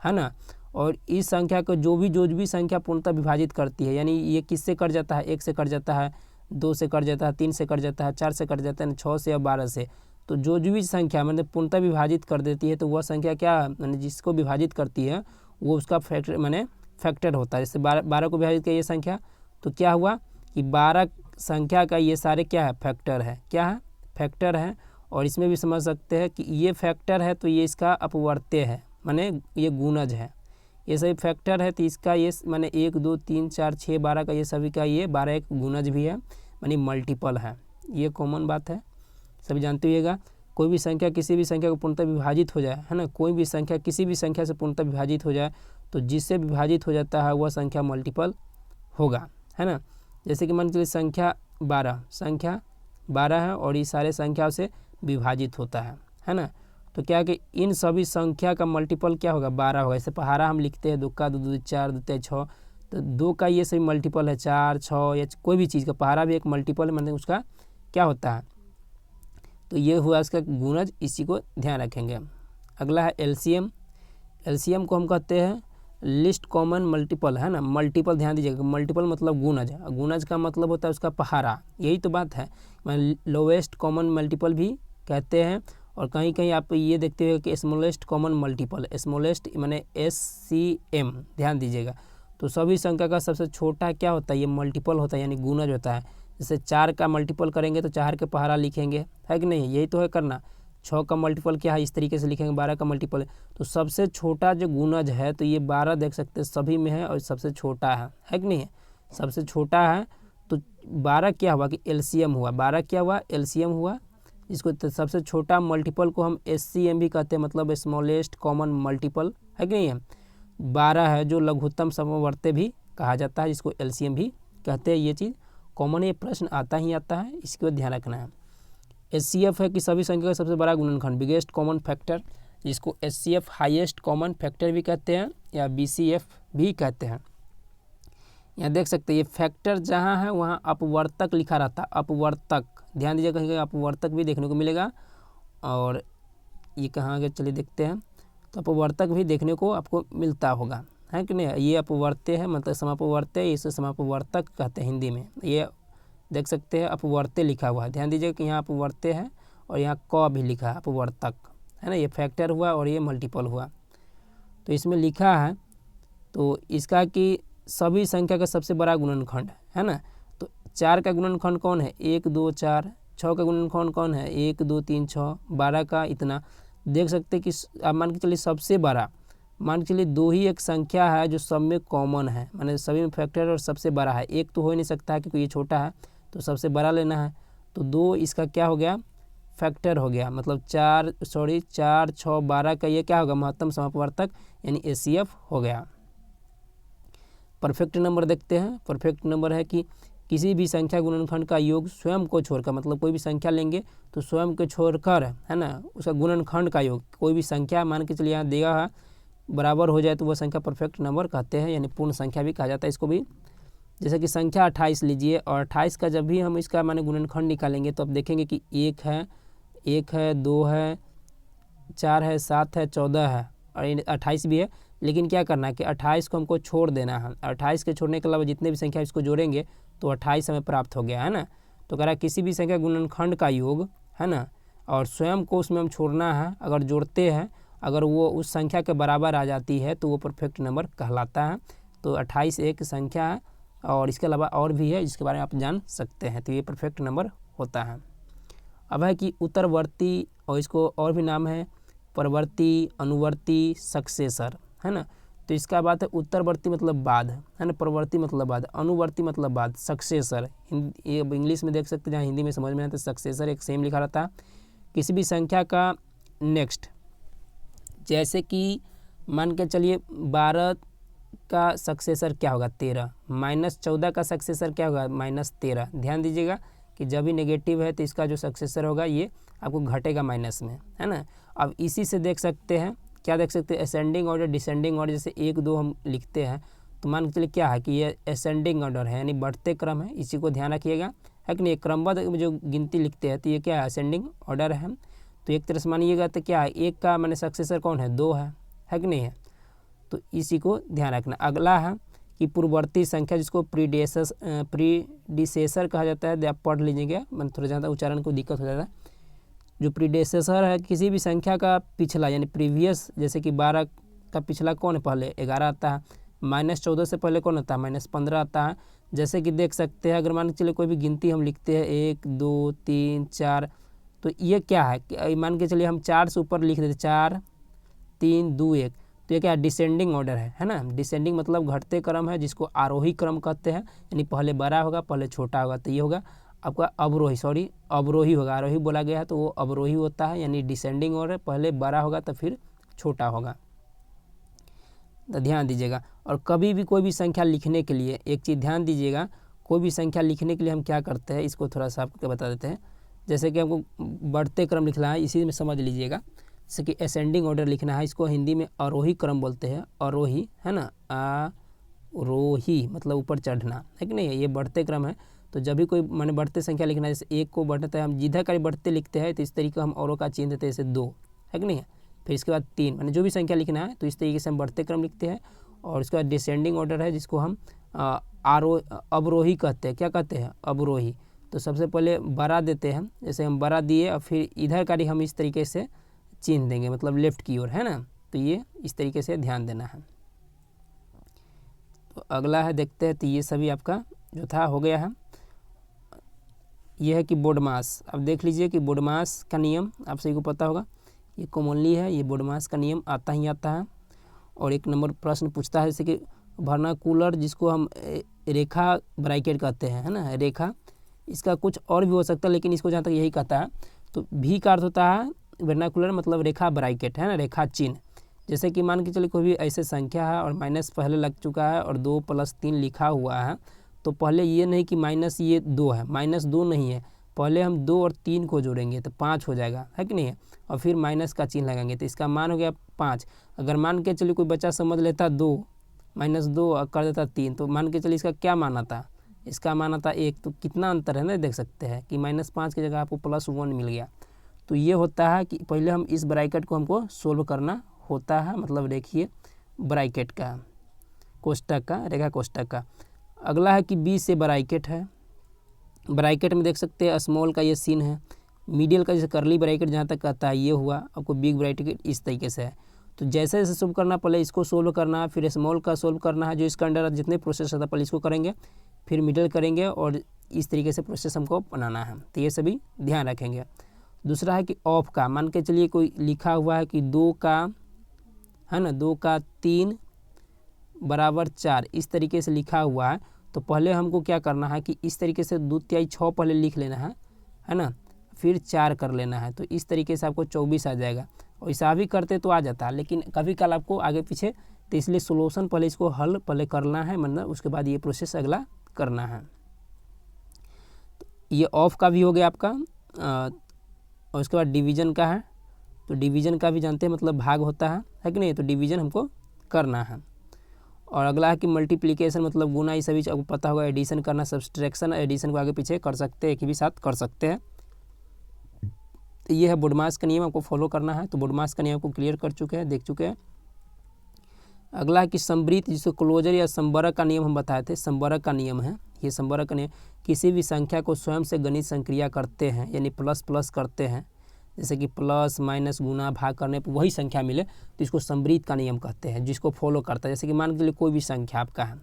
है ना, और इस संख्या को जो भी संख्या पूर्णतः विभाजित करती है, यानी ये किससे कट जाता है, 1 से कट जाता है, 2 से कट जाता है, 3 से कट जाता है, 4 से कट जाता है, 6 से या 12 से। तो जो भी संख्या मतलब पूर्णतः विभाजित कर देती है तो वह संख्या क्या मैंने जिसको विभाजित करती है वो उसका फैक्टर मैंने फैक्टर होता है। जैसे 12 को विभाजित किया ये संख्या, तो क्या हुआ कि 12 संख्या का ये सारे क्या है, फैक्टर है। क्या है, फैक्टर है। और इसमें भी समझ सकते हैं कि ये फैक्टर है तो ये इसका अपवर्त्य है, माने ये गुणज है। ये सभी फैक्टर है तो इसका ये माने 1 2 3 4 6 12 का ये सभी का ये 12 एक गुणज भी है, मानी मल्टीपल है। ये कॉमन बात है, सभी जानते होइएगा। कोई भी संख्या किसी भी संख्या को पूर्णतः विभाजित हो जाए, है ना, कोई भी संख्या किसी भी संख्या से पूर्णतः विभाजित हो जाए तो जिससे विभाजित हो जाता है वह संख्या मल्टीपल होगा, है ना। जैसे कि मान लीजिए संख्या 12 है और ये सारे संख्याओं से विभाजित होता है ना। तो क्या है कि इन सभी संख्या का मल्टीपल क्या होगा, 12 होगा। जैसे पहाड़ा हम लिखते हैं 2 का 2 2 4 2 3 6, तो 2 का ये सभी मल्टीपल है 4 6, या कोई भी चीज़ का पहाड़ा भी एक मल्टीपल है, मतलब उसका क्या होता है। तो ये हुआ इसका गुणज, इसी को ध्यान रखेंगे। अगला है एलसीएम। एलसीएम को हम कहते हैं लिस्ट कॉमन मल्टीपल, है ना। मल्टीपल ध्यान दीजिएगा, मल्टीपल मतलब गुणज, गुणज का मतलब होता है उसका पहाड़ा, यही तो बात है। लोवेस्ट कॉमन मल्टीपल भी कहते हैं। और कहीं कहीं आप ये देखते हो कि स्मॉलेस्ट कॉमन मल्टीपल, स्मॉलेस्ट माने SCM, ध्यान दीजिएगा। तो सभी संख्या का सबसे छोटा क्या होता है, ये मल्टीपल होता है, यानी गुणज होता है। जैसे 4 का मल्टीपल करेंगे तो 4 के पहाड़ा लिखेंगे, है कि नहीं, यही तो है करना। 6 का मल्टीपल क्या है, इस तरीके से लिखेंगे। 12 का मल्टीपल है तो सबसे छोटा जो गुणज है तो ये 12 देख सकते हैं सभी में है और सबसे छोटा है कि नहीं है, सबसे छोटा है। तो 12 क्या हुआ कि एलसीएम हुआ, 12 क्या हुआ, एलसीएम हुआ। इसको सबसे छोटा मल्टीपल को हम SCM भी कहते हैं, मतलब स्मॉलेस्ट कॉमन मल्टीपल, है कि नहीं है। 12 है जो लघुत्तम समवर्ती भी कहा जाता है, जिसको LCM भी कहते हैं। ये चीज़ कॉमन, ये प्रश्न आता ही आता है, इसको ध्यान रखना है। HCF है कि सभी संख्या का सबसे बड़ा गुणनखंड, बिगेस्ट कॉमन फैक्टर, जिसको HCF हाईएस्ट कॉमन फैक्टर भी कहते हैं या BCF भी कहते हैं। यहाँ देख सकते हैं ये फैक्टर जहाँ है वहाँ अपवर्तक लिखा रहता है, अपवर्तक, ध्यान दीजिएगा, कहीं अपवर्तक भी देखने को मिलेगा। और ये कहाँ गया, चलिए देखते हैं। तो अपवर्तक भी देखने को आपको मिलता होगा, है कि नहीं। ये अपवर्त्य है, मतलब समापवर्त्य, इसे समापवर्तक कहते हैं हिंदी में। ये देख सकते हैं अपवर्त्य लिखा हुआ है, ध्यान दीजिएगा कि यहाँ अपवर्त्य है और यहाँ क भी लिखा है, अपवर्तक, है ना। ये फैक्टर हुआ और ये मल्टीपल हुआ। तो इसमें लिखा है तो इसका कि सभी संख्या का सबसे बड़ा गुणनखंड है ना। तो 4 का गुणनखंड कौन है, 1 2 4। 6 का गुणनखंड कौन है, 1 2 3 6। 12 का इतना। देख सकते हैं कि आप मान के चलिए सबसे बड़ा, मान के चलिए 2 ही एक संख्या है जो सब में कॉमन है, माने सभी में फैक्टर और सबसे बड़ा है। एक तो हो ही नहीं सकता है क्योंकि ये छोटा है, तो सबसे बड़ा लेना है। तो 2 इसका क्या हो गया, फैक्टर हो गया, मतलब 4 6 12 का ये क्या होगा, महत्तम समापवर्तक यानी एचसीएफ हो गया। परफेक्ट नंबर देखते हैं। परफेक्ट नंबर है कि किसी भी संख्या गुणनखंड का योग स्वयं को छोड़कर, मतलब कोई भी संख्या लेंगे तो स्वयं को छोड़कर है ना, उसका गुणनखंड का योग, कोई भी संख्या मान के चलिए यहाँ देगा है बराबर हो जाए तो वह संख्या परफेक्ट नंबर कहते हैं, यानी पूर्ण संख्या भी कहा जाता है इसको भी। जैसे कि संख्या 28 लीजिए, और 28 का जब भी हम इसका माने गुणनखंड निकालेंगे तो अब देखेंगे कि 1 है 2 है 4 है 7 है 14 है और 28 भी है। लेकिन क्या करना है कि 28 को हमको छोड़ देना है। 28 के छोड़ने के अलावा जितने भी संख्या इसको जोड़ेंगे तो 28 हमें प्राप्त हो गया है ना। तो कह रहा है किसी भी संख्या गुणनखंड का योग है ना, और स्वयं को उसमें हम छोड़ना है, अगर जोड़ते हैं अगर वो उस संख्या के बराबर आ जाती है तो वो परफेक्ट नंबर कहलाता है। तो 28 एक संख्या है और इसके अलावा और भी है जिसके बारे में आप जान सकते हैं, तो ये परफेक्ट नंबर होता है। अब है कि उत्तरवर्ती, और इसको और भी नाम है परवर्ती, अनुवर्ती, सक्सेसर है ना। तो इसका बात है उत्तरवर्ती मतलब बाद है ना, परवर्ती मतलब बाद, अनुवर्ती मतलब बाद, सक्सेसर ये इंग्लिश में देख सकते हैं, जहाँ हिंदी में समझ में आता है सक्सेसर एक सेम लिखा रहता है। किसी भी संख्या का नेक्स्ट, जैसे कि मान के चलिए 12 का सक्सेसर क्या होगा 13, -14 का सक्सेसर क्या होगा -13। ध्यान दीजिएगा कि जब भी नेगेटिव है तो इसका जो सक्सेसर होगा ये आपको घटेगा माइनस में है ना। अब इसी से देख सकते हैं, क्या देख सकते हैं, असेंडिंग ऑर्डर डिसेंडिंग ऑर्डर, जैसे 1 2 हम लिखते हैं तो मान के चलिए क्या है कि ये असेंडिंग ऑर्डर है यानी बढ़ते क्रम है, इसी को ध्यान रखिएगा है कि नहीं। क्रमबद्ध जो गिनती लिखते हैं तो ये क्या है असेंडिंग ऑर्डर है। तो एक तरह से मानिएगा तो क्या है, 1 का मैंने सक्सेसर कौन है 2 है कि नहीं है, तो इसी को ध्यान रखना। अगला है कि पूर्ववर्ती संख्या जिसको प्रीडिसेसर कहा जाता है, आप पढ़ लीजिएगा, मैंने थोड़ा ज़्यादा उच्चारण को दिक्कत हो जाता है। जो प्रीडिसेसर है किसी भी संख्या का पिछला यानी प्रीवियस, जैसे कि 12 का पिछला कौन है, पहले 11 आता है, -14 से पहले कौन आता है -15 आता है। जैसे कि देख सकते हैं अगर मान के चलिए कोई भी गिनती हम लिखते हैं 1 2 3 4, तो ये क्या है कि मान के चलिए हम 4 से ऊपर लिख देते 4 3 2 1, तो ये क्या है डिसेंडिंग ऑर्डर है ना। डिसेंडिंग मतलब घटते क्रम है जिसको आरोही क्रम कहते हैं, यानी पहले बड़ा होगा पहले छोटा होगा, तो ये होगा आपका अवरोही होगा, आरोही बोला गया है तो वो अवरोही होता है, यानी डिसेंडिंग ऑर्डर, पहले बड़ा होगा तो फिर छोटा होगा, तो ध्यान दीजिएगा। और कभी भी कोई भी संख्या लिखने के लिए एक चीज़ ध्यान दीजिएगा, कोई भी संख्या लिखने के लिए हम क्या करते हैं, इसको थोड़ा सा आपको बता देते हैं। जैसे कि हमको बढ़ते क्रम लिखना है, इसी में समझ लीजिएगा, जैसे कि असेंडिंग ऑर्डर लिखना है, इसको हिंदी में आरोही क्रम बोलते हैं, आरोही है ना, आरोही मतलब ऊपर चढ़ना है कि नहीं, ये बढ़ते क्रम है। तो जब भी कोई माने बढ़ते संख्या लिखना है, जैसे 1 को बढ़ता है हम जिधर का बढ़ते लिखते हैं तो इस तरीके हम औरों का चिन्ह देते हैं, जैसे 2 है कि नहीं है, फिर इसके बाद 3, माने जो भी संख्या लिखना है तो इस तरीके से हम बढ़ते क्रम लिखते हैं। और इसके बाद डिसेंडिंग ऑर्डर है जिसको हम अवरोही कहते हैं, क्या कहते हैं अवरोही। तो सबसे पहले बड़ा देते हैं, जैसे हम बड़ा दिए और फिर इधर का हम इस तरीके से चिन्ह देंगे, मतलब लेफ्ट की ओर है ना, तो ये इस तरीके से ध्यान देना है। तो अगला है देखते हैं, तो ये सभी आपका जो था हो गया है। ये है कि बोडमास, अब देख लीजिए कि बोडमास का नियम आप सभी को पता होगा, ये कॉमनली है, ये बोडमास का नियम आता ही आता है। और एक नंबर प्रश्न पूछता है जैसे कि वर्नाकुलर जिसको हम रेखा ब्रैकेट कहते हैं है ना, रेखा, इसका कुछ और भी हो सकता है लेकिन इसको जहाँ तक यही कहता है। तो भी का अर्थ होता है वर्नाकुलर मतलब रेखा ब्रैकेट है ना, रेखा चिन्ह। जैसे कि मान के चलिए कोई भी ऐसे संख्या है और माइनस पहले लग चुका है और 2 + 3 लिखा हुआ है, तो पहले ये नहीं कि माइनस ये 2 है, -2 नहीं है, पहले हम 2 और 3 को जोड़ेंगे तो 5 हो जाएगा है कि नहीं है, और फिर माइनस का चिन्ह लगाएंगे तो इसका मान हो गया 5। अगर मान के चलिए कोई बच्चा समझ लेता 2 -2 कर देता 3, तो मान के चलिए इसका क्या मान आता, इसका मान आता 1, तो कितना अंतर है ना, देख सकते हैं कि -5 की जगह आपको +1 मिल गया। तो ये होता है कि पहले हम इस ब्रैकेट को हमको सोल्व करना होता है, मतलब देखिए ब्रैकेट का कोष्टक का, रेखा कोष्टक का। अगला है कि बी से ब्रैकेट है, ब्रैकेट में देख सकते हैं स्मॉल का ये सीन है, मिडिल का जैसे करली ब्रैकेट जहाँ तक कहता है ये हुआ, आपको बिग ब्रैकेट इस तरीके से है। तो जैसे जैसे सोल्व करना, पहले इसको सोल्व करना है, फिर स्मॉल का सोल्व करना है, जो इसके अंडर जितने प्रोसेस होता है पहले इसको करेंगे, फिर मिडल करेंगे, और इस तरीके से प्रोसेस हमको बनाना है। तो ये सभी ध्यान रखेंगे। दूसरा है कि ऑफ का, मान के चलिए कोई लिखा हुआ है कि 2 का है ना, 2 का 3 बराबर 4, इस तरीके से लिखा हुआ है। तो पहले हमको क्या करना है कि इस तरीके से 2 तिहाई 6 पहले लिख लेना है ना, फिर 4 कर लेना है। तो इस तरीके से आपको 24 आ जाएगा। और ऐसा भी करते तो आ जाता है, लेकिन कभी कल आपको आगे पीछे, तो इसलिए सोल्यूशन पहले इसको हल पहले करना है, मतलब उसके बाद ये प्रोसेस अगला करना है। तो ये ऑफ का भी हो गया आपका। और उसके बाद डिवीजन का है। तो डिवीजन का भी जानते हैं, मतलब भाग होता है कि नहीं, तो डिवीजन हमको करना है। और अगला है कि मल्टीप्लिकेशन, मतलब गुना, ये सभी आपको पता होगा। एडिशन करना, सब्सट्रैक्शन, एडिशन को आगे पीछे कर सकते हैं, एक ही भी साथ कर सकते हैं। तो ये है बोडमास का नियम, आपको फॉलो करना है। तो बोडमास का नियम को क्लियर कर चुके हैं, देख चुके हैं। अगला है कि संवृत्त, जिसको क्लोजर या संवरक का नियम हम बताए थे, संवरक का नियम है ये। संवरक का नियम, किसी भी संख्या को स्वयं से गणित संक्रिया करते हैं, यानी प्लस प्लस करते हैं, जैसे कि प्लस माइनस गुना भाग करने पर वही संख्या मिले, तो इसको संवृत्त का नियम कहते हैं, जिसको फॉलो करता है। जैसे कि मान के चलिए कोई भी संख्या आपका है,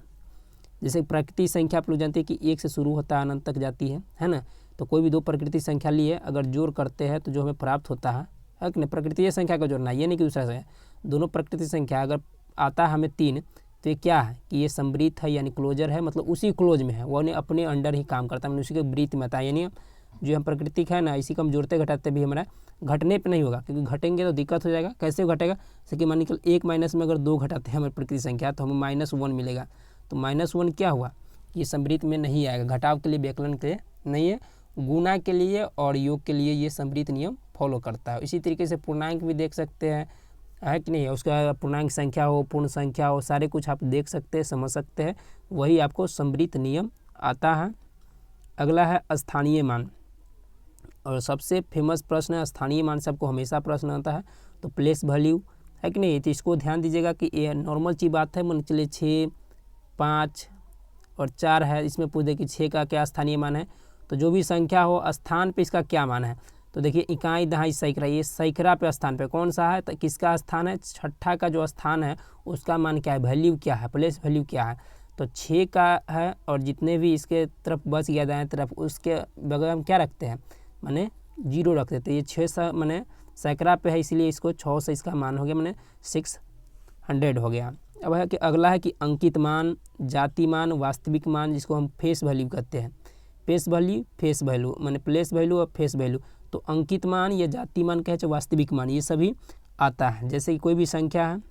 जैसे प्रकृति संख्या आप लोग जानते हैं कि 1 से शुरू होता है, अनंत तक जाती है ना। तो कोई भी 2 प्रकृति संख्या लिए अगर जोड़ करते हैं तो जो हमें प्राप्त होता है कि नहीं, प्रकृति संख्या का जोड़ना, ये नहीं कि दूसरा संख्या, दोनों प्रकृति संख्या अगर आता है हमें 3, तो ये क्या है कि ये संवृत्त है, यानी क्लोजर है, मतलब उसी क्लोज में है, वो अपने अंडर ही काम करता है, उसी के वृत्त में आता है। यानी जो हम प्राकृतिक है ना, इसी को हम जोड़ते घटाते भी हमारा घटने पे नहीं होगा, क्योंकि घटेंगे तो दिक्कत हो जाएगा। कैसे घटेगा, जैसे कि मान लीजिए 1 माइनस में अगर 2 घटाते हैं हमारी प्रकृति संख्या, तो हमें -1 मिलेगा। तो -1 क्या हुआ, ये संवृत्त में नहीं आएगा, घटाव के लिए, व्याकलन के लिए नहीं है, गुना के लिए और योग के लिए ये संवृत्त नियम फॉलो करता है। इसी तरीके से पूर्णांक भी देख सकते हैं, है कि नहीं, उसका पूर्णांक संख्या हो, पूर्ण संख्या हो, सारे कुछ आप देख सकते हैं, समझ सकते हैं, वही आपको संवृत्त नियम आता है। अगला है स्थानीय मान, और सबसे फेमस प्रश्न है स्थानीय मान से, आपको हमेशा प्रश्न आता है। तो प्लेस वैल्यू, है कि नहीं, तो इसको ध्यान दीजिएगा कि ये नॉर्मल चीज़ बात है। मान चलिए 6, 5 और 4 है, इसमें पूछ दे कि 6 का क्या स्थानीय मान है। तो जो भी संख्या हो स्थान पे इसका क्या मान है, तो देखिए इकाई, दहाई, सैकड़ा, ये सैकड़ा पे स्थान पे कौन सा है, तो किसका स्थान है, छठा का जो स्थान है उसका मान क्या है, वैल्यू क्या है, प्लेस वैल्यू क्या है। तो 6 का है, और जितने भी इसके तरफ बच गया दाएं तरफ, उसके बगल हम क्या रखते हैं, माने 0 रख देते हैं। ये 6 माने सैकड़ा पे है, इसलिए इसको 6 से इसका मान हो गया, माने 600 हो गया। अब है कि अगला है कि अंकित मान, जाति मान, वास्तविक मान, जिसको हम फेस वैल्यू कहते हैं। फेस वैल्यू, फेस वैल्यू माने प्लेस वैल्यू और फेस वैल्यू। तो अंकित मान या जाति मान कहे, चाहे वास्तविक मान, ये सभी आता है। जैसे कि कोई भी संख्या है,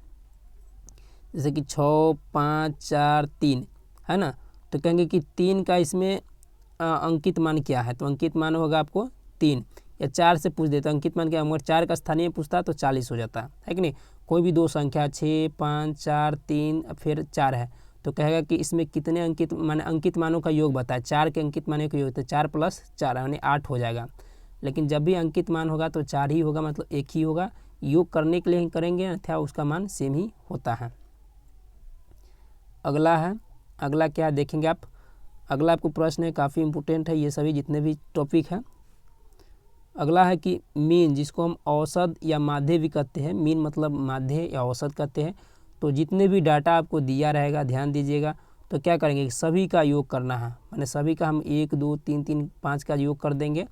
जैसे कि 6, 5, 4, 3 है ना, तो कहेंगे कि 3 का इसमें अंकित मान क्या है, तो अंकित मान होगा आपको 3, या 4 से पूछ देता अंकित मान क्या, अगर 4 का स्थानीय पूछता तो 40 हो जाता है कि नहीं। कोई भी 2 संख्या 6, 5, 4, 3 फिर 4 है, तो कहेगा कि इसमें कितने अंकित माने, अंकित मानों का योग बताए, 4 के अंकित मानों का योग, तो 4 + 4 यानी 8 हो जाएगा। लेकिन जब भी अंकित मान होगा तो 4 ही होगा, मतलब एक ही होगा, योग करने के लिए ही करेंगे, अथवा उसका मान सेम ही होता है। अगला है, अगला क्या देखेंगे आप, अगला आपको प्रश्न है, काफ़ी इंपॉर्टेंट है ये सभी जितने भी टॉपिक हैं। अगला है कि मीन, जिसको हम औसत या माध्य भी कहते हैं, मीन मतलब माध्य या औसत कहते हैं। तो जितने भी डाटा आपको दिया रहेगा, ध्यान दीजिएगा, तो क्या करेंगे, सभी का योग करना है, माने सभी का हम 1, 2, 3, 3, 5 का योग कर देंगे।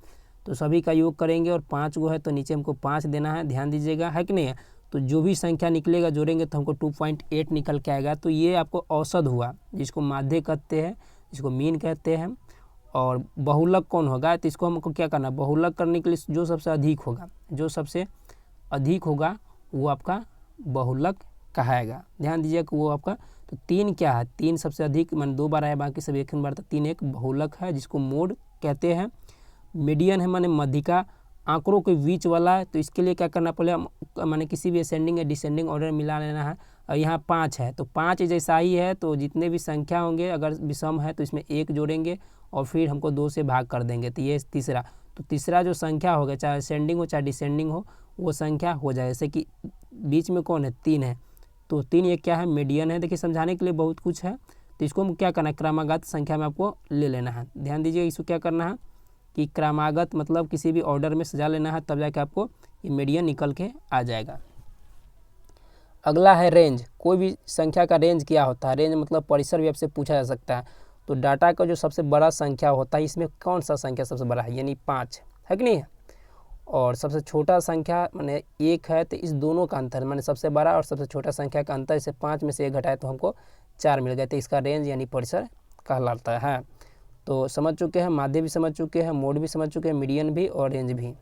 तो सभी का योग करेंगे, और 5 गो है तो नीचे हमको 5 देना है, ध्यान दीजिएगा, है कि नहीं है। तो जो भी संख्या निकलेगा जोड़ेंगे तो हमको 2.8 निकल के आएगा। तो ये आपको औसत हुआ, जिसको माध्य कहते हैं, जिसको मीन कहते हैं। और बहुलक कौन होगा, तो इसको हमको क्या करना, बहुलक करने के लिए जो सबसे अधिक होगा, जो सबसे अधिक होगा वो आपका बहुलक कहाएगा। ध्यान दीजिए कि वो आपका, तो 3 क्या है, 3 सबसे अधिक, मान 2 बार आया, बाकी सब एक बार, तो 3 एक बहुलक है, जिसको मोड कहते हैं। मीडियन है माने मध्यिका, आंकड़ों के बीच वाला है। तो इसके लिए क्या करना, पहले माने किसी भी असेंडिंग या डिसेंडिंग ऑर्डर मिला लेना है। और यहाँ 5 है, तो 5 जैसा ही है, तो जितने भी संख्या होंगे अगर विषम है तो इसमें 1 जोड़ेंगे, और फिर हमको 2 से भाग कर देंगे। तो ये तीसरा, तो तीसरा जो संख्या होगा, चाहे असेंडिंग हो चाहे डिसेंडिंग हो, वो संख्या हो जाए। जैसे कि बीच में कौन है, 3 है, तो 3 ये क्या है, मीडियन है। देखिए समझाने के लिए बहुत कुछ है, तो इसको हम क्या करना है, क्रमागत संख्या में आपको ले लेना है। ध्यान दीजिए, इसको क्या करना है कि क्रमागत मतलब किसी भी ऑर्डर में सजा लेना है, तब जाके आपको ये मीडियन निकल के आ जाएगा। अगला है रेंज। कोई भी संख्या का रेंज क्या होता है? रेंज मतलब परिसर भी आपसे पूछा जा सकता है। तो डाटा का जो सबसे बड़ा संख्या होता है इसमें कौन सा संख्या सबसे बड़ा है, यानी 5 है कि नहीं है। और सबसे छोटा संख्या माने 1 है, तो इस दोनों का अंतर माने सबसे बड़ा और सबसे छोटा संख्या का अंतर, इसे 5 में से 1 घटाए तो हमको 4 मिल गए, तो इसका रेंज यानी परिसर कहलाता है। तो समझ चुके हैं, माध्य भी समझ चुके हैं, मोड भी समझ चुके हैं, मीडियन भी और रेंज भी।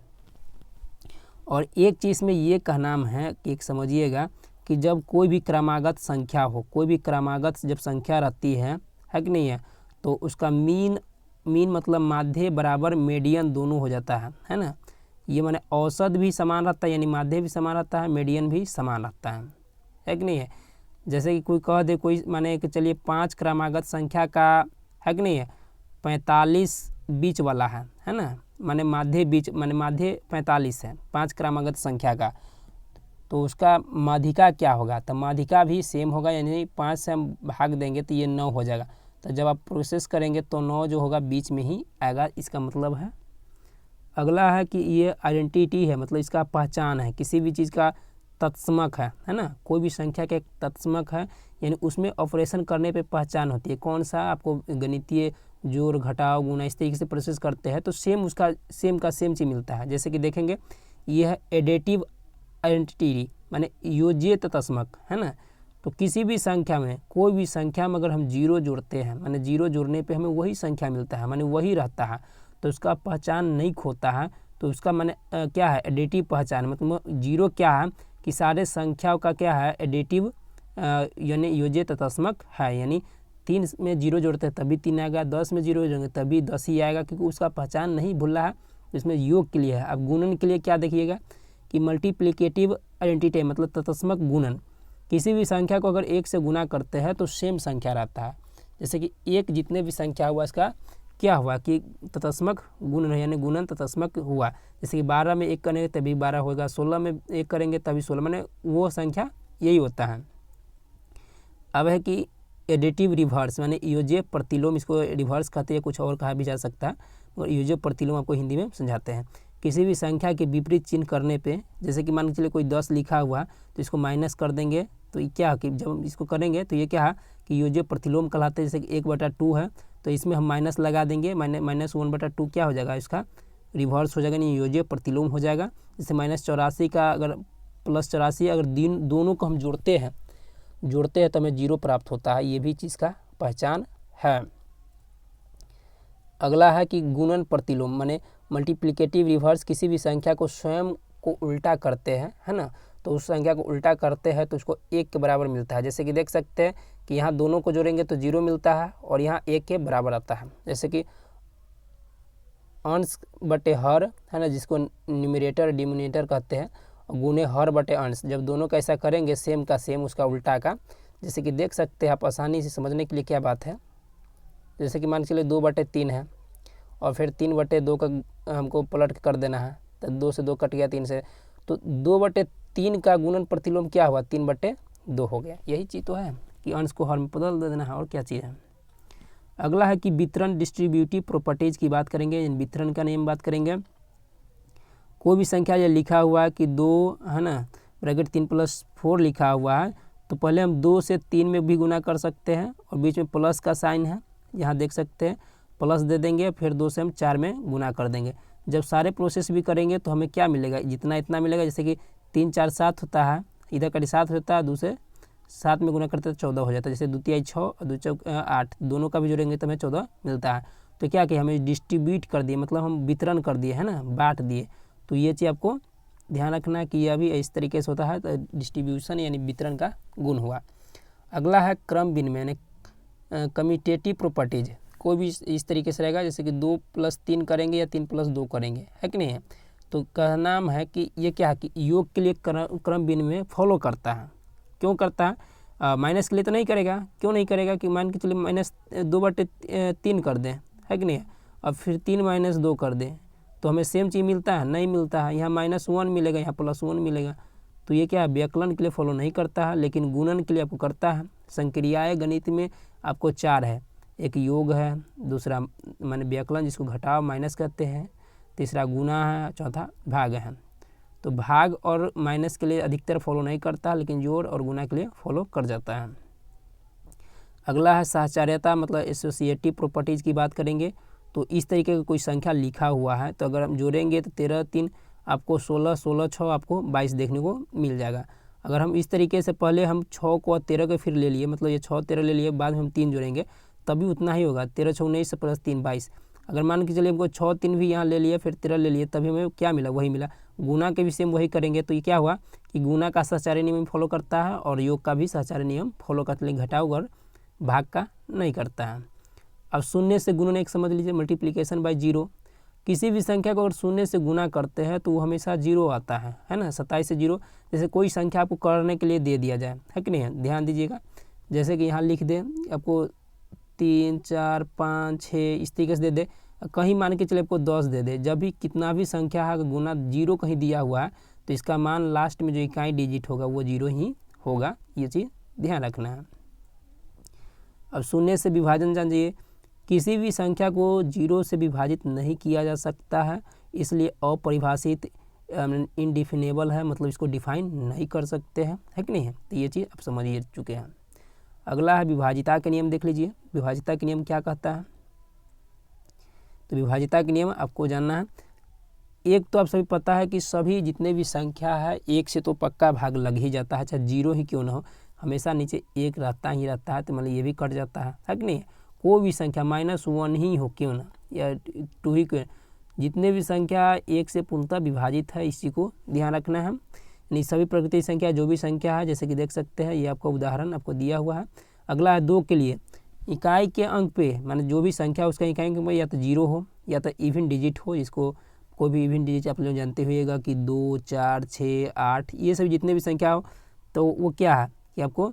और एक चीज़ में ये कहना है कि एक समझिएगा कि जब कोई भी क्रमागत संख्या हो, कोई भी क्रमागत जब संख्या रहती है कि नहीं है, तो उसका मीन मतलब माध्य बराबर मीडियन दोनों हो जाता है ना। ये माने औसत भी समान रहता है, यानी माध्य भी समान रहता है, मीडियन भी समान रहता है कि नहीं है। जैसे कि कोई कह दे, कोई माने कि चलिए 5 क्रमागत संख्या का है कि नहीं है 45 बीच वाला है ना, माने माध्य बीच माने माध्य 45 है 5 क्रमागत संख्या का, तो उसका माध्यिका क्या होगा? तो माध्यिका भी सेम होगा, यानी 5 से हम भाग देंगे तो ये 9 हो जाएगा। तो जब आप प्रोसेस करेंगे तो 9 जो होगा बीच में ही आएगा, इसका मतलब है। अगला है कि ये आइडेंटिटी है, मतलब इसका पहचान है, किसी भी चीज़ का तत्समक है ना। कोई भी संख्या का एक तत्समक है, यानी उसमें ऑपरेशन करने पे पहचान होती है। कौन सा आपको गणितीय जोड़ घटाव गुणा इस तरीके से प्रोसेस करते हैं तो सेम उसका सेम का सेम चीज़ मिलता है। जैसे कि देखेंगे ये है एडेटिव आइडेंटिटी माने योज्य तत्समक है ना। तो किसी भी संख्या में, कोई भी संख्या में अगर हम जीरो जोड़ते हैं माने जीरो जोड़ने पे हमें वही संख्या मिलता है, माने वही रहता है, तो उसका पहचान नहीं खोता है। तो उसका माने क्या है एडिटिव पहचान, मतलब जीरो क्या है कि सारे संख्याओं का क्या है एडिटिव यानी योज्य तत्समक है, यानी 3 में जीरो जोड़ते हैं तभी 3 आएगा, 10 में जीरो जोड़ेंगे तभी 10 ही आएगा, क्योंकि उसका पहचान नहीं भूल रहा है। इसमें योग के लिए है। अब गुणन के लिए क्या देखिएगा कि मल्टीप्लिकेटिव आइडेंटिटी मतलब तत्समक गुणन। किसी भी संख्या को अगर 1 से गुना करते हैं तो सेम संख्या रहता है। जैसे कि 1 जितने भी संख्या हुआ इसका क्या हुआ कि तत्समक गुणन है, यानी गुणन तत्समक हुआ। जैसे कि 12 में 1 करेंगे तभी 12 होगा, 16 में 1 करेंगे तभी 16, माने वो संख्या यही होता है। अब है कि एडिटिव रिवर्स माने योज्य प्रतिलोम, इसको रिवर्स कहते हैं, कुछ और कहा भी जा सकता है, और योज्य प्रतिलोम आपको हिंदी में समझाते हैं। किसी भी संख्या के विपरीत चिन्ह करने पे, जैसे कि मान के चलिए कोई 10 लिखा हुआ तो इसको माइनस कर देंगे, तो ये क्या कि जब इसको करेंगे तो ये क्या है कि योज्य प्रतिलोम कहलाते हैं। जैसे कि 1/2 है तो इसमें हम माइनस लगा देंगे, -1/2 क्या हो जाएगा इसका रिवर्स हो जाएगा, नहीं योज्य प्रतिलोम हो जाएगा। जैसे -84 का अगर +84 अगर दोनों को हम जोड़ते हैं तो हमें 0 प्राप्त होता है, ये भी चीज़ का पहचान है। अगला है कि गुणन प्रतिलोम माने मल्टीप्लिकेटिव रिवर्स, किसी भी संख्या को स्वयं को उल्टा करते हैं है ना, तो उस संख्या को उल्टा करते हैं तो उसको 1 के बराबर मिलता है। जैसे कि देख सकते हैं कि यहाँ दोनों को जोड़ेंगे तो 0 मिलता है और यहाँ 1 के बराबर आता है। जैसे कि अंश बटे हर है ना, जिसको न्यूमरेटर डिनोमिनेटर कहते हैं, गुणे हर बटे अंश, जब दोनों का ऐसा करेंगे सेम का सेम उसका उल्टा का। जैसे कि देख सकते हैं आप आसानी से समझने के लिए क्या बात है। जैसे कि मान के चलिए 2/3 है और फिर 3/2 का हमको पलट कर देना है, तो 2 से 2 कट गया 3 से, तो 2/3 का गुणन प्रतिलोम क्या हुआ 3/2 हो गया। यही चीज़ तो है कि अंश को हर में बदल देना है, और क्या चीज़ है। अगला है कि वितरण डिस्ट्रीब्यूटिव प्रॉपर्टीज़ की बात करेंगे, वितरण का नियम बात करेंगे। कोई भी संख्या ये लिखा हुआ है कि 2 है ना ब्रैकेट 3 + 4 लिखा हुआ है, तो पहले हम 2 से 3 में भी गुना कर सकते हैं और बीच में प्लस का साइन है, यहाँ देख सकते हैं प्लस दे देंगे, फिर 2 से हम 4 में गुना कर देंगे। जब सारे प्रोसेस भी करेंगे तो हमें क्या मिलेगा, जितना इतना मिलेगा। जैसे कि 3 4 7 होता है, इधर का 7 होता है, दूसरे 7 में गुना करते हैं 14 हो जाता है। जैसे 2 तिहाई 6 और 2 चौक 8, दोनों का भी जोड़ेंगे तो हमें 14 मिलता है। तो क्या कि हमें डिस्ट्रीब्यूट कर दिए, मतलब हम वितरण कर दिए है ना, बांट दिए। तो ये चीज़ आपको ध्यान रखना है कि यह भी इस तरीके से होता है, तो डिस्ट्रीब्यूशन यानी वितरण का गुण हुआ। अगला है क्रम विनिमय यानी कम्यूटेटिव प्रॉपर्टीज। कोई भी इस तरीके से रहेगा, जैसे कि 2 + 3 करेंगे या 3 + 2 करेंगे, है कि नहीं है। तो कहना है कि ये क्या है कि योग के लिए क्रम विनिमय फॉलो करता है। क्यों करता है, माइनस के लिए तो नहीं करेगा। क्यों नहीं करेगा कि मान के चलिए -2/3 कर दें, है कि नहीं, अब फिर 3 - 2 कर दें तो हमें सेम चीज़ मिलता है, नहीं मिलता है। यहाँ -1 मिलेगा, यहाँ +1 मिलेगा। तो ये क्या है व्याकलन के लिए फॉलो नहीं करता है, लेकिन गुणन के लिए आपको करता है। संक्रियाएँ गणित में आपको 4 है, एक योग है, दूसरा माने व्याकलन जिसको घटाव माइनस कहते हैं, तीसरा गुणा है, चौथा भाग है। तो भाग और माइनस के लिए अधिकतर फॉलो नहीं करता, लेकिन जोड़ और गुना के लिए फॉलो कर जाता है। अगला है साहचर्यता, मतलब एसोसिएटिव प्रॉपर्टीज़ की बात करेंगे। तो इस तरीके का कोई संख्या लिखा हुआ है, तो अगर हम जोड़ेंगे तो 13 3 आपको 16, 16 6 आपको 22 देखने को मिल जाएगा। अगर हम इस तरीके से पहले हम 6 को 13 के फिर ले लिए, मतलब ये 6 13 ले लिए, बाद में हम 3 जोड़ेंगे तभी उतना ही होगा, 13 6 19 प्लस 3 22। अगर मान के चलिए हमको 6 3 भी यहाँ ले लिए, फिर 13 ले लिए, तभी हमें क्या मिला, वही मिला। गुना के भी सेम वही करेंगे, तो ये क्या हुआ कि गुना का सहचार्य नियम फॉलो करता है और योग का भी सहचार्य नियम फॉलो करता है, लेकिन घटाव और भाग का नहीं करता है। अब शून्य से गुणन एक समझ लीजिए, मल्टीप्लिकेशन बाय जीरो। किसी भी संख्या को अगर शून्य से गुना करते हैं तो वो हमेशा जीरो आता है ना। 27 से जीरो, जैसे कोई संख्या आपको करने के लिए दे दिया जाए, है कि नहीं है, ध्यान दीजिएगा। जैसे कि यहाँ लिख दे आपको 3 4 5 6 इस तरीके से दे दे, कहीं मान के चले आपको 10 दे दे, जब भी कितना भी संख्या है गुना जीरो कहीं दिया हुआ है तो इसका मान लास्ट में जो इकाई डिजिट होगा वो जीरो ही होगा, ये चीज़ ध्यान रखना है। अब शून्य से विभाजन जानिए, किसी भी संख्या को जीरो से विभाजित नहीं किया जा सकता है, इसलिए अपरिभाषित इनडिफिनेबल है, मतलब इसको डिफाइन नहीं कर सकते हैं, है कि नहीं है। तो ये चीज़ आप समझ चुके हैं। अगला है विभाजिता के नियम, देख लीजिए विभाजिता के नियम क्या कहता है। तो विभाजिता के नियम आपको जानना है। एक तो आप सभी पता है कि सभी जितने भी संख्या है एक से तो पक्का भाग लग ही जाता है, चाहे जीरो ही क्यों ना हो, हमेशा नीचे एक रहता ही रहता है, तो मतलब ये भी कट जाता है कि नहीं। कोई भी संख्या -1 ही हो क्यों ना, या 2 ही क्यों, जितने भी संख्या एक से पूर्णतः विभाजित है, इसी को ध्यान रखना है। यानी सभी प्राकृतिक संख्या जो भी संख्या है, जैसे कि देख सकते हैं ये आपका उदाहरण आपको दिया हुआ है। अगला है 2 के लिए, इकाई के अंक पे माने जो भी संख्या उसका इकाई के अंक या तो जीरो हो या तो इवन डिजिट हो, जिसको कोई भी इवन डिजिट आप लोग जानते हुएगा कि 2 4 6 8, ये सभी जितने भी संख्या हो तो वो क्या है कि आपको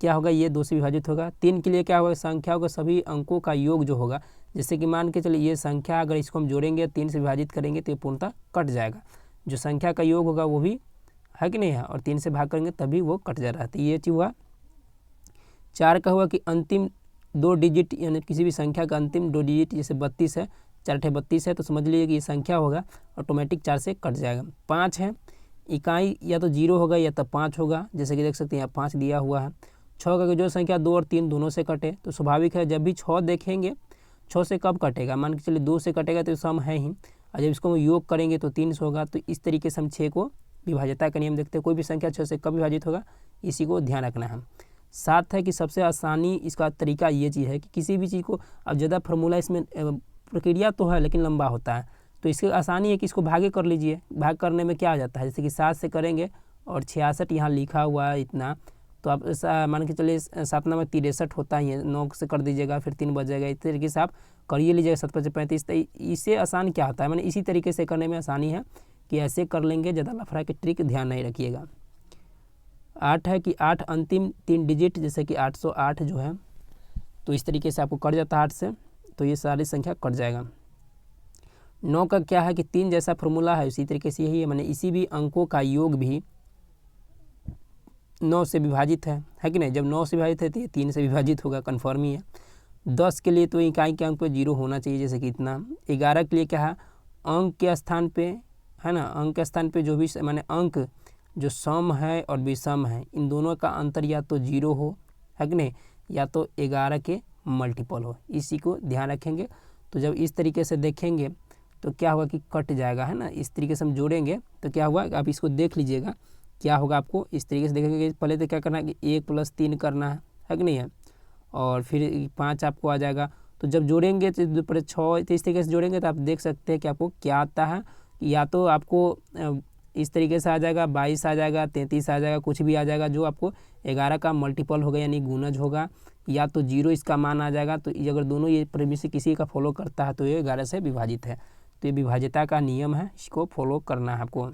क्या होगा, ये 2 से विभाजित होगा। 3 के लिए क्या होगा, संख्याओं का सभी अंकों का योग जो होगा, जैसे कि मान के चलिए ये संख्या अगर इसको हम जोड़ेंगे 3 से विभाजित करेंगे तो ये पूर्णतः कट जाएगा, जो संख्या का योग होगा वो भी है कि नहीं है, और 3 से भाग करेंगे तभी वो कट जा रहा है, तो ये चीज़ हुआ। 4 का हुआ कि अंतिम 2 डिजिट, यानी किसी भी संख्या का अंतिम 2 डिजिट, जैसे 32 है, 4 32 है, तो समझ लीजिए कि ये संख्या होगा ऑटोमेटिक 4 से कट जाएगा। 5 है, इकाई या तो जीरो होगा या तो 5 होगा, जैसे कि देख सकते हैं यहाँ 5 दिया हुआ है। 6 का जो संख्या 2 और 3 दोनों से कटे, तो स्वाभाविक है जब भी 6 देखेंगे 6 से कब कटेगा, मान के चलिए 2 से कटेगा तो सम है ही, और जब इसको हम योग करेंगे तो 3 से होगा। तो इस तरीके से हम 6 को विभाज्यता का नियम देखते हैं, कोई भी संख्या 6 से कब विभाजित होगा, इसी को ध्यान रखना है। 7 है कि सबसे आसानी इसका तरीका ये चीज़ है कि किसी भी चीज़ को, अब ज़्यादा फार्मूला इसमें प्रक्रिया तो है लेकिन लंबा होता है, तो इसकी आसानी है कि इसको भागे कर लीजिए। भाग करने में क्या आ जाता है, जैसे कि 7 से करेंगे और 66 यहाँ लिखा हुआ है इतना, तो आप मान के चलिए 7 में 63 होता ही है, 9 से कर दीजिएगा फिर 3 बच जाएगा, इस तरीके से आप करिए लीजिएगा। 7 5 35, तो इससे आसान क्या होता है, मैंने इसी तरीके से करने में आसानी है कि ऐसे कर लेंगे, ज़्यादा लफड़ा की ट्रिक ध्यान नहीं रखिएगा। 8 है कि 8 अंतिम 3 डिजिट, जैसे कि 808 जो है, तो इस तरीके से आपको कट जाता है 8 से, तो ये सारी संख्या कट जाएगा। 9 का क्या है कि 3 जैसा फार्मूला है उसी तरीके से यही है, मैंने इसी भी अंकों का योग भी 9 से विभाजित है कि नहीं। जब 9 से विभाजित है तो ये 3 से विभाजित होगा, कन्फर्म ही है। 10 के लिए तो इकाई के अंक पे 0 होना चाहिए, जैसे कि इतना। 11 के लिए क्या है, अंक के स्थान पे है ना, अंक के स्थान पे जो भी माने अंक जो सम है और विषम है, इन दोनों का अंतर या तो 0 हो, है कि नहीं, या तो 11 के मल्टीपल हो, इसी को ध्यान रखेंगे। तो जब इस तरीके से देखेंगे तो क्या होगा कि कट जाएगा, है ना। इस तरीके से हम जोड़ेंगे तो क्या हुआ, आप इसको देख लीजिएगा क्या होगा। आपको इस तरीके से देखेंगे, पहले तो क्या करना है कि 1 + 3 करना है कि नहीं है, और फिर 5 आपको आ जाएगा। तो जब जोड़ेंगे तो 6, तो इस तरीके से जोड़ेंगे तो आप देख सकते हैं कि आपको क्या आता है, या तो आपको इस तरीके से आ जाएगा 22 आ जाएगा, 33 आ जाएगा, कुछ भी आ जाएगा जो आपको 11 का मल्टीपल होगा, यानी गुणज होगा, या तो 0 इसका मान आ जाएगा। तो ये अगर दोनों ये प्रेमी से किसी का फॉलो करता है तो ये 11 से विभाजित है, तो ये विभाज्यता का नियम है, इसको फॉलो करना है आपको।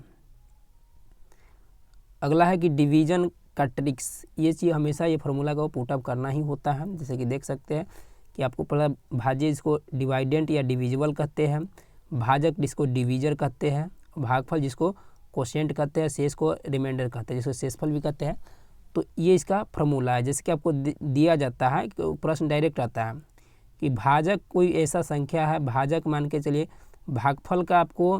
अगला है कि डिवीजन का ट्रिक्स, ये चीज़ हमेशा ये फार्मूला को पुटअप करना ही होता है। जैसे कि देख सकते हैं कि आपको पहला भाज्य इसको डिवाइडेंट या डिविजिबल कहते हैं, भाजक जिसको डिवीजर कहते हैं, भागफल जिसको कोशेंट कहते हैं, शेष को रिमाइंडर कहते हैं, जिसको शेषफल भी कहते हैं। तो ये इसका फार्मूला है। जैसे कि आपको दिया जाता है कि प्रश्न डायरेक्ट आता है कि भाजक कोई ऐसा संख्या है, भाजक मान के चलिए भागफल का आपको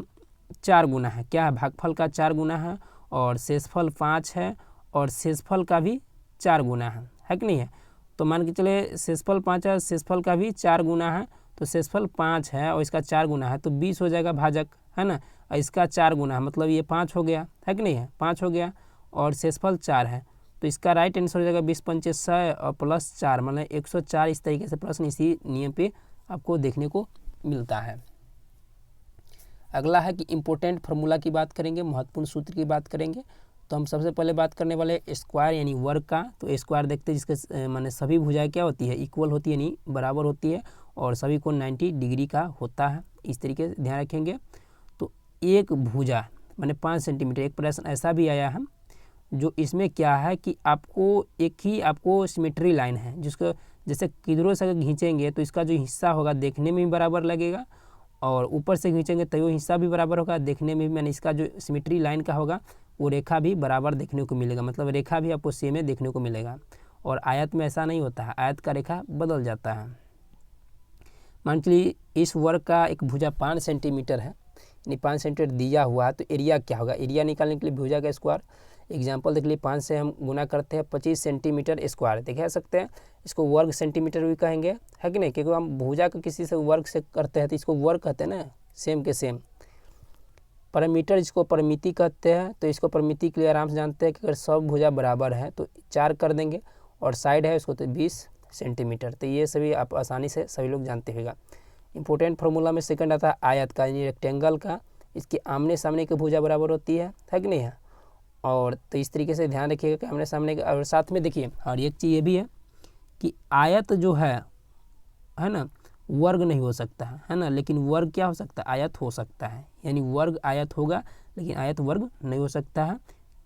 4 गुना है, क्या है, भागफल का 4 गुना है, और शेषफल 5 है, और शेषफल का भी 4 गुना है कि नहीं है। तो मान के चले शेषफल 5 है, शेषफल का भी 4 गुना है, तो शेषफल 5 है और इसका 4 गुना है तो 20 हो जाएगा भाजक, है ना। और इसका 4 गुना है, मतलब ये 5 हो गया, है कि नहीं है, 5 हो गया, और शेषफल 4 है, तो इसका राइट आंसर हो जाएगा 20 पंचे 100 और प्लस 4 मतलब 104। इस तरीके से प्रश्न इसी नियम पे आपको देखने को मिलता है। अगला है कि इम्पोर्टेंट फार्मूला की बात करेंगे, महत्वपूर्ण सूत्र की बात करेंगे। तो हम सबसे पहले बात करने वाले स्क्वायर यानी वर्ग का। तो स्क्वायर देखते हैं जिसके माने सभी भुजाएं क्या होती है, इक्वल होती है यानी बराबर होती है, और सभी को 90 डिग्री का होता है, इस तरीके से ध्यान रखेंगे। तो एक भुजा माने 5 सेंटीमीटर। एक प्रश्न ऐसा भी आया है जो इसमें क्या है कि आपको एक ही आपको सिमेट्री लाइन है, जिसको जैसे किधरों से अगर खींचेंगे तो इसका जो हिस्सा होगा देखने में भी बराबर लगेगा, और ऊपर से खींचेंगे तो वो हिस्सा भी बराबर होगा देखने में भी, मैंने इसका जो सिमेट्री लाइन का होगा वो रेखा भी बराबर देखने को मिलेगा, मतलब रेखा भी आपको सेम देखने को मिलेगा। और आयत में ऐसा नहीं होता है, आयत का रेखा बदल जाता है। मान चलिए इस वर्ग का एक भुजा 5 सेंटीमीटर है, यानी 5 सेंटीमीटर दिया हुआ है, तो एरिया क्या होगा, एरिया निकालने के लिए भुजा का स्क्वायर एग्जाम्पल देख लीजिए, 5 से हम गुना करते हैं 25 सेंटीमीटर स्क्वायर, देख सकते हैं इसको वर्ग सेंटीमीटर भी कहेंगे, है कि नहीं, क्योंकि हम भुजा का किसी से वर्ग से करते हैं तो इसको वर्ग कहते हैं ना, सेम के सेम। परिमीटर जिसको परिमिति कहते हैं, तो इसको परिमिति के लिए आराम से जानते हैं कि अगर सब भुजा बराबर है तो 4 कर देंगे, और साइड है उसको तो 20 सेंटीमीटर। तो ये सभी आप आसानी से सभी लोग जानते होगा। इंपॉर्टेंट फार्मूला में सेकंड आता है आयत का, यानी रेक्टेंगल का, इसके आमने सामने की भुजा बराबर होती है कि नहीं है। और तो इस तरीके से ध्यान रखिएगा कि आमने सामने के, और साथ में देखिए और एक चीज़ ये भी है कि आयत जो है ना, वर्ग नहीं हो सकता है ना, लेकिन वर्ग क्या हो सकता है, आयत हो सकता है, यानी वर्ग आयत होगा लेकिन आयत वर्ग नहीं हो सकता है,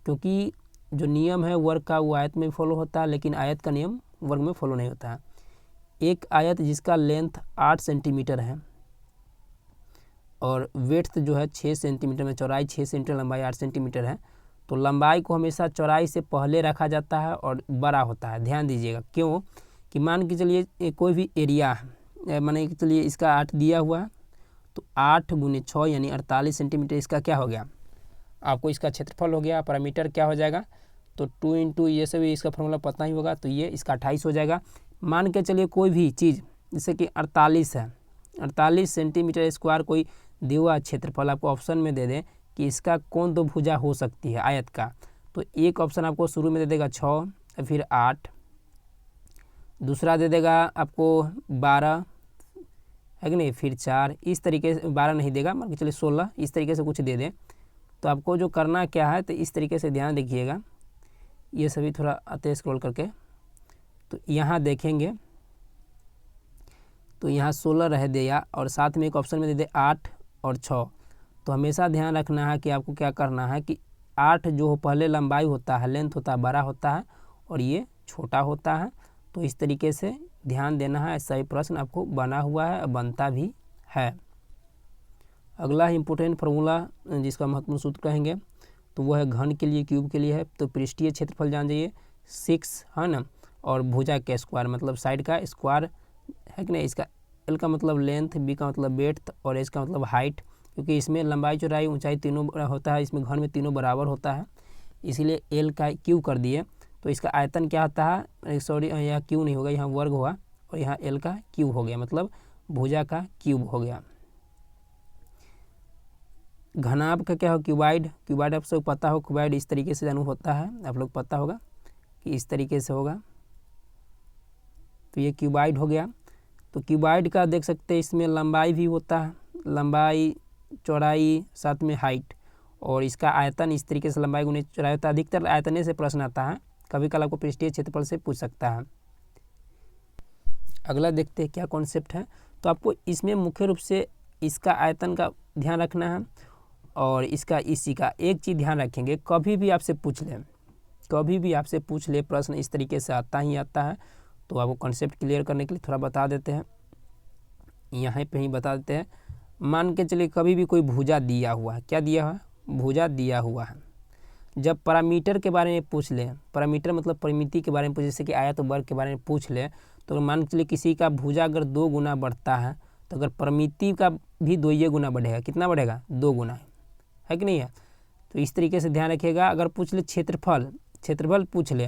क्योंकि जो नियम है वर्ग का वो आयत में फॉलो होता है, लेकिन आयत का नियम वर्ग में फॉलो नहीं होता है। एक आयत जिसका लेंथ 8 सेंटीमीटर है और विड्थ जो है 6 सेंटीमीटर में, चौड़ाई 6 सेंटीमीटर, लंबाई 8 सेंटीमीटर है, तो लंबाई को हमेशा चौड़ाई से पहले रखा जाता है और बड़ा होता है। ध्यान दीजिएगा क्यों, कि मान के चलिए कोई भी एरिया है, माने कि चलिए इसका 8 दिया हुआ है, तो 8 गुने 6 यानी 48 सेंटीमीटर इसका क्या हो गया, आपको इसका क्षेत्रफल हो गया। पैरामीटर क्या हो जाएगा, तो 2 इंटू ये सभी इसका फॉर्मूला पता ही होगा, तो ये इसका 28 हो जाएगा। मान के चलिए कोई भी चीज़ जैसे कि 48 है, 48 सेंटीमीटर स्क्वायर कोई दिया हुआ क्षेत्रफल आपको ऑप्शन में दे दें कि इसका कौन दो भुजा हो सकती है आयत का, तो एक ऑप्शन आपको शुरू में दे देगा 6, फिर 8, दूसरा दे देगा आपको 12, है कि नहीं, फिर 4, इस तरीके से 12 नहीं देगा, मान के चलिए 16, इस तरीके से कुछ दे दें। तो आपको जो करना क्या है, तो इस तरीके से ध्यान देखिएगा, ये सभी थोड़ा आते स्क्रॉल करके, तो यहाँ देखेंगे तो यहाँ 16 रह दिया और साथ में एक ऑप्शन में दे दे 8 और 6। तो हमेशा ध्यान रखना है कि आपको क्या करना है कि 8 जो पहले लंबाई होता है, लेंथ होता है, बड़ा होता है, और ये छोटा होता है। तो इस तरीके से ध्यान देना है, ऐसा ही प्रश्न आपको बना हुआ है, बनता भी है। अगला इम्पोर्टेंट फार्मूला जिसका महत्वपूर्ण सूत्र कहेंगे तो वह है घन के लिए, क्यूब के लिए है। तो पृष्ठीय क्षेत्रफल जान जाइए 6 है ना, और भुजा का स्क्वायर मतलब साइड का स्क्वायर, है कि नहीं। इसका एल का मतलब लेंथ, बी का मतलब बेड्थ, और एच का मतलब हाइट, क्योंकि इसमें लंबाई चौड़ाई ऊंचाई तीनों होता है, इसमें घन में तीनों बराबर होता है, इसीलिए एल का क्यू कर दिए। तो इसका आयतन क्या होता है, सॉरी यहाँ क्यू नहीं होगा, यहाँ वर्ग हुआ, और यहाँ एल का क्यूब हो गया, मतलब भुजा का क्यूब हो गया। घनाभ का क्या हो, क्यूबाइड, क्यूबाइड आप सब पता हो, क्यूबाइड इस तरीके से जानू होता है, आप लोग पता होगा कि इस तरीके से होगा, तो ये क्यूबाइड हो गया। तो क्यूबाइड का देख सकते हैं इसमें लंबाई भी होता है, लंबाई चौड़ाई साथ में हाइट, और इसका आयतन इस तरीके से लंबाई गुने चौड़ाई होता है। अधिकतर आयतने से प्रश्न आता है, कभी कभी आपको पृष्ठीय क्षेत्रफल से पूछ सकता है। अगला देखते हैं क्या कॉन्सेप्ट है। तो आपको इसमें मुख्य रूप से इसका आयतन का ध्यान रखना है, और इसका इसी का एक चीज़ ध्यान रखेंगे, कभी भी आपसे पूछ ले, कभी भी आपसे पूछ ले प्रश्न इस तरीके से आता ही आता है। तो आपको कॉन्सेप्ट क्लियर करने के लिए थोड़ा बता देते हैं, यहाँ पे ही बता देते हैं। मान के चलिए कभी भी कोई भुजा दिया हुआ है, क्या दिया हुआ है, भुजा दिया हुआ है। जब पैरामीटर के बारे में पूछ ले, पैरामीटर मतलब परिमिति के बारे में पूछ, जैसे कि आयत वर्ग के बारे में पूछ ले, तो मान के चलिए किसी का भुजा अगर 2 गुना बढ़ता है, तो अगर परिमिति का भी 2 गुना बढ़ेगा, कितना बढ़ेगा, 2 गुना। है कि नहीं है। तो इस तरीके से ध्यान रखिएगा। अगर पूछ ले क्षेत्रफल पूछ ले,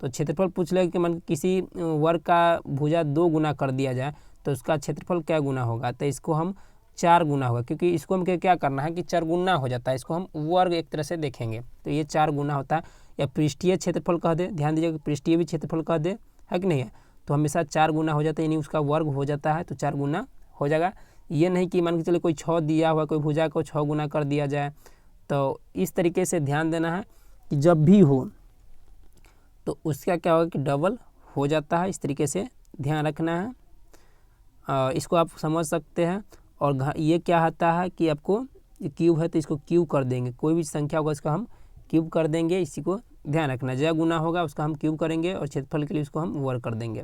तो क्षेत्रफल पूछ ले कि मन किसी वर्ग का भुजा 2 गुना कर दिया जाए तो उसका क्षेत्रफल क्या गुना होगा, तो इसको हम 4 गुना होगा, क्योंकि इसको हम क्या करना है कि 4 गुना हो जाता है, इसको हम वर्ग एक तरह से देखेंगे तो ये 4 गुना होता है। या पृष्ठीय क्षेत्रफल कह दे, ध्यान दीजिएगा पृष्ठीय भी क्षेत्रफल कह दे, है कि नहीं है, तो हमेशा 4 गुना हो जाता है, यानी उसका वर्ग हो जाता है तो 4 गुना हो जाएगा। ये नहीं कि मान के चले कोई 6 दिया हुआ कोई भुजा को 6 गुना कर दिया जाए। तो इस तरीके से ध्यान देना है कि जब भी हो तो उसका क्या होगा कि डबल हो जाता है, इस तरीके से ध्यान रखना है। इसको आप समझ सकते हैं। और ये क्या आता है कि आपको क्यूब है तो इसको क्यूब कर देंगे, कोई भी संख्या होगा इसका हम क्यूब कर देंगे, इसी को ध्यान रखना। जय गुना होगा उसका हम क्यूब करेंगे और क्षेत्रफल के लिए उसको हम वर्ग कर देंगे।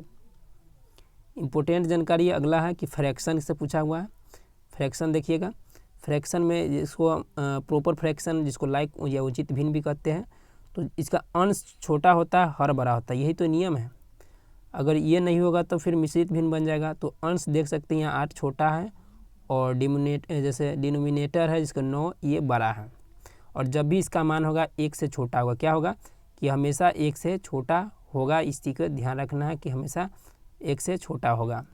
इंपॉर्टेंट जानकारी अगला है कि फ्रैक्शन से पूछा हुआ है। फ्रैक्शन देखिएगा, फ्रैक्शन में जिसको प्रॉपर फ्रैक्शन जिसको लाइक या उचित भिन्न भी कहते हैं, तो इसका अंश छोटा होता है हर बड़ा होता है, यही तो नियम है। अगर ये नहीं होगा तो फिर मिश्रित भिन्न बन जाएगा। तो अंश देख सकते हैं यहाँ 8 छोटा है और डिनोमिनेटर है जिसका 9 ये बड़ा है। और जब भी इसका मान होगा 1 से छोटा होगा, क्या होगा कि हमेशा 1 से छोटा होगा, इसी को ध्यान रखना है कि हमेशा 1 से छोटा होगा।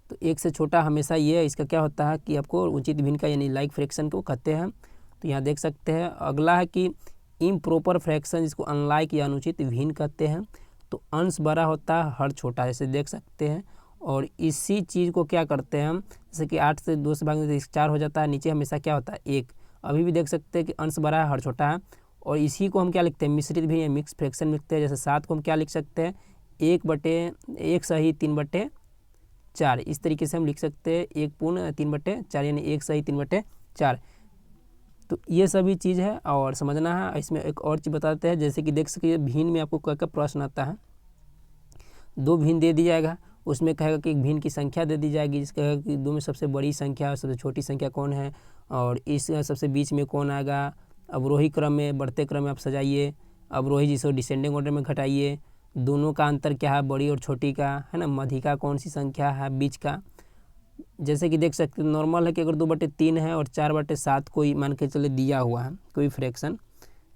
तो 1 से छोटा हमेशा ये है, इसका क्या होता है कि आपको उचित भिन्न का यानी लाइक फ्रैक्शन को कहते हैं। तो यहाँ देख सकते हैं। अगला है कि इम्प्रॉपर फ्रैक्शन जिसको अनलाइक या अनुचित भिन्न कहते हैं। तो अंश बड़ा होता है हर छोटा, जैसे देख सकते हैं। और इसी चीज़ को क्या करते हैं हम, जैसे कि 8 से 2 से भागने से 4 हो जाता है, नीचे हमेशा क्या होता है 1। अभी भी देख सकते हैं कि अंश बड़ा है हर छोटा है। और इसी को हम क्या लिखते हैं मिश्रित भिन्न या मिक्स फ्रैक्शन लिखते हैं। जैसे 7 को हम क्या लिख सकते हैं 1 सही 3/4, इस तरीके से हम लिख सकते हैं 1 पूर्ण 3/4 यानी 1 सही 3/4। तो ये सभी चीज़ है और समझना है। इसमें एक और चीज़ बताते हैं, जैसे कि देख सकते भिन्न में आपको क्या प्रश्न आता है, 2 भिन्न दे दिया जाएगा, उसमें कहेगा कि एक भिन्न की संख्या दे दी जाएगी, जिसका कहेगा कि 2 में सबसे बड़ी संख्या और सबसे छोटी संख्या कौन है और इस सबसे बीच में कौन आएगा। अवरोही क्रम में बढ़ते क्रम में आप सजाइए, अवरोही जिसको डिसेंडिंग ऑर्डर में घटाइए, दोनों का अंतर क्या है बड़ी और छोटी का, है ना, मध्यिका कौन सी संख्या है बीच का। जैसे कि देख सकते हैं नॉर्मल है कि अगर 2/3 है और 4/7 कोई मान के चले दिया हुआ है, कोई फ्रैक्शन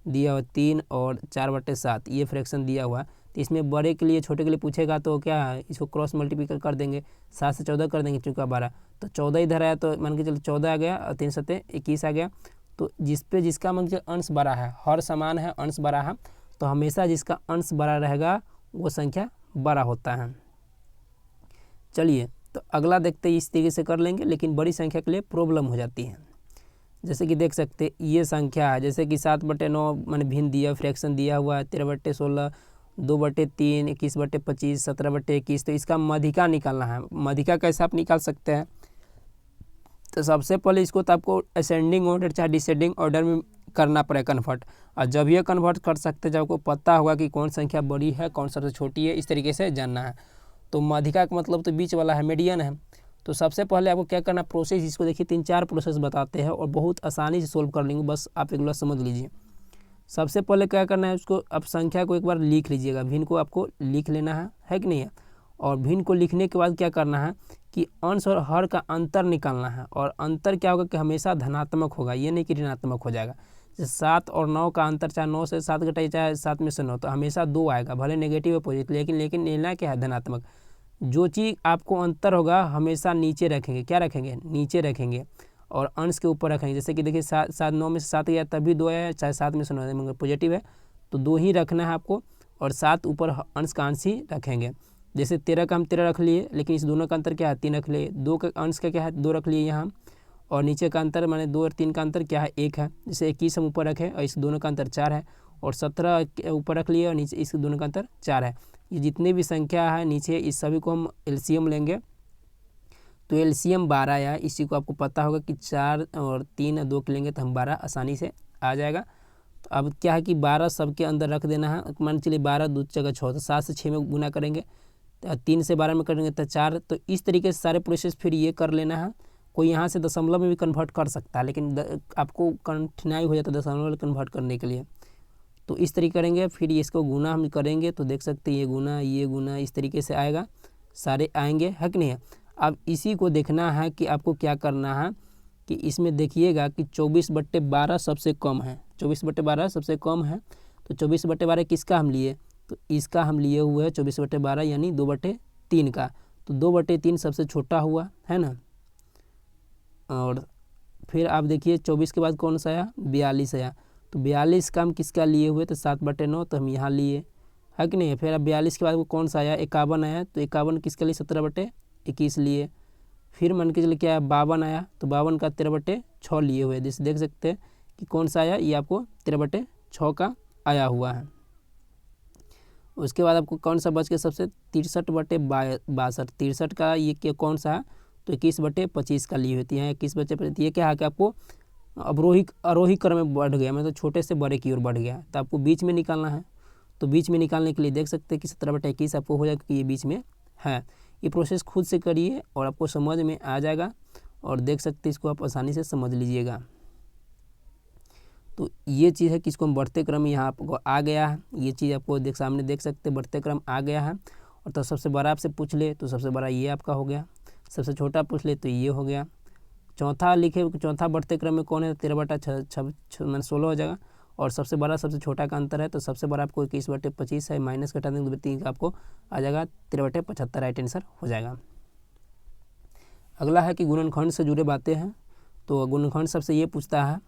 दिया हुआ 3 और 4/7 ये फ्रैक्शन दिया हुआ है, तो इसमें बड़े के लिए छोटे के लिए पूछेगा तो क्या है इसको क्रॉस मल्टीप्लिकेशन कर देंगे, 7 से 14 कर देंगे, चूँकि 12 तो 14 इधर आया तो मान के चलो 14 आ गया और 3 7 21 आ गया। तो जिसका मान के अंश बड़ा है, हर समान है अंश बड़ा है, तो हमेशा जिसका अंश बड़ा रहेगा वो संख्या बड़ा होता है। चलिए तो अगला देखते हैं, इस तरीके से कर लेंगे, लेकिन बड़ी संख्या के लिए प्रॉब्लम हो जाती है। जैसे कि देख सकते ये संख्या है, जैसे कि 7/9 मैंने भिन्न दिया फ्रैक्शन दिया हुआ है, 13/16, 2/3, 21/25, 17/21। तो इसका मध्यिका निकालना है। मध्यिका कैसे आप निकाल सकते हैं, तो सबसे पहले इसको तो आपको असेंडिंग ऑर्डर चाहे डिसेंडिंग ऑर्डर में करना पड़ेगा कन्वर्ट। और जब ये कन्वर्ट कर सकते हैं जब आपको पता होगा कि कौन संख्या बड़ी है कौन सबसे छोटी है, इस तरीके से जानना है। तो मध्यिका का मतलब तो बीच वाला है, मीडियन है। तो सबसे पहले आपको क्या करना प्रोसेस, इसको देखिए 3-4 प्रोसेस बताते हैं और बहुत आसानी से सोल्व कर लेंगे, बस आप एक बार समझ लीजिए। सबसे पहले क्या करना है, उसको आप संख्या को एक बार लिख लीजिएगा, भिन्न को आपको लिख लेना है कि नहीं है। और भिन्न को लिखने के बाद क्या करना है कि अंश और हर का अंतर निकालना है। और अंतर क्या होगा कि हमेशा धनात्मक होगा, ये नहीं कि ऋणात्मक हो जाएगा। जैसे 7 और 9 का अंतर, चाहे 9 से 7 घटाइए चाहे 7 में से 9, तो हमेशा 2 आएगा, भले नेगेटिव है पॉजिटिव, लेकिन लेना क्या है धनात्मक। जो चीज़ आपको अंतर होगा हमेशा नीचे रखेंगे, क्या रखेंगे नीचे रखेंगे और अंश के ऊपर रखेंगे। जैसे कि देखिए 7 9 में से 7 गया तभी 2 आया, चाहे 7 में से 9 मगर पॉजिटिव है तो 2 ही रखना है आपको, और 7 ऊपर अंश का अंश ही रखेंगे। जैसे 13 का हम 13 रख लिए, लेकिन इस दोनों का अंतर क्या है 3 रख लिए, 2 का अंश का क्या है 2 रख लिए यहाँ, और नीचे का अंतर माने 2 और 3 का अंतर क्या है 1 है। जैसे 21 हम ऊपर रखें और इस दोनों का अंतर 4 है, और 17 ऊपर रख लिए और नीचे इस दोनों का अंतर 4 है। ये जितने भी संख्या है नीचे इस सभी को हम एलसीएम लेंगे, तो एलसीएम 12 आया। इसी को आपको पता होगा कि 4 और 3 2 के लेंगे तो हम 12 आसानी से आ जाएगा। तो अब क्या है कि 12 सबके अंदर रख देना है, मान चलिए 12 2 जगह 6, तो 7 से 6 में गुना करेंगे, 3 से 12 में करेंगे तो 4। तो इस तरीके से सारे प्रोसेस फिर ये कर लेना है। कोई यहाँ से दशमलव में भी कन्वर्ट कर सकता है, लेकिन आपको कठिनाई हो जाता है दशमलव में कन्वर्ट करने के लिए। तो इस तरीके करेंगे, फिर इसको गुना हम करेंगे तो देख सकते हैं ये गुना इस तरीके से आएगा, सारे आएंगे, है कि नहीं है। अब इसी को देखना है कि आपको क्या करना है कि इसमें देखिएगा कि 24/12 सबसे कम है, 24/12 सबसे कम है। तो 24/12 किसका हम लिए, तो इसका हम लिए हुए है 24/12 यानी 2/3 का। तो 2/3 सबसे छोटा हुआ है ना। और फिर आप देखिए 24 के बाद कौन सा आया, 42 आया। तो 42 का हम किसका लिए हुए, तो 7/9 तो हम यहाँ लिए, है कि नहीं। फिर अब 42 के बाद वो कौन सा आया, 51 आया। तो 51 किसके लिए, 17/21 लिए। फिर मान के चलिए क्या आया, 52 आया। तो 52 का 13/6 लिए हुए। जैसे देख सकते हैं कि कौन सा आया, ये आपको 13/6 का आया हुआ है। उसके बाद आपको कौन सा बच के सबसे 63/62, 63 का ये कौन सा है, तो 21/25 का लिए होती है। 21/25 ये क्या है कि आपको आरोही क्रम में बढ़ गया, मतलब छोटे से बड़े की ओर बढ़ गया। तो आपको बीच में निकालना है। तो बीच में निकालने के लिए देख सकते हैं कि 17/21 आपको हो जाएगा कि ये बीच में है। ये प्रोसेस खुद से करिए और आपको समझ में आ जाएगा। और देख सकते हैं इसको आप आसानी से समझ लीजिएगा। तो ये चीज़ है कि इसको हम बढ़ते क्रम यहाँ आपको आ गया है। ये चीज़ आपको सामने देख सकते हैं, बढ़ते क्रम आ गया है। और तो सबसे बड़ा आपसे पूछ ले तो सबसे बड़ा ये आपका हो गया, सबसे छोटा पूछ ले तो ये हो गया। चौथा लिखे, चौथा बढ़ते क्रम में कौन है, 13/16 हो जाएगा। और सबसे बड़ा सबसे छोटा का अंतर है, तो सबसे बड़ा आपको 21/25 है, माइनस घटा देंगे तो 3 का आपको आ जाएगा 13/75, राइट आंसर हो जाएगा। अगला है कि गुणनखंड से जुड़े बातें हैं। तो गुणनखंड सबसे ये पूछता है,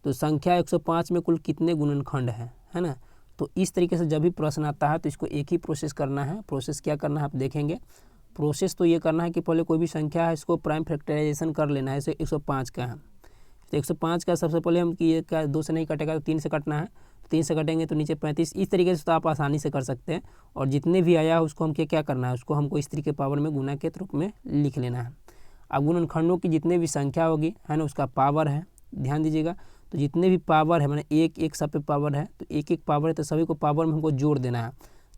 तो संख्या 105 में कुल कितने गुणनखंड हैं, है ना। तो इस तरीके से जब भी प्रश्न आता है तो इसको एक ही प्रोसेस करना है। प्रोसेस क्या करना है आप देखेंगे। प्रोसेस तो ये करना है कि पहले कोई भी संख्या है इसको प्राइम फैक्टराइजेशन कर लेना है। जैसे 105 का है, तो 105 का सबसे पहले हम कि ये क्या 2 से नहीं कटेगा तो 3 से कटना है। तो 3 से कटेंगे तो नीचे 35। इस तरीके से तो आप आसानी से कर सकते हैं। और जितने भी आया है उसको हम क्या करना है, उसको हमको इस तरीके पावर में गुना के रूप में लिख लेना है। अब गुणनखंडों की जितने भी संख्या होगी, है ना, उसका पावर है, ध्यान दीजिएगा। तो जितने भी पावर है, मैंने एक सब पे पावर है, तो एक पावर है, तो सभी को पावर में हमको जोड़ देना है।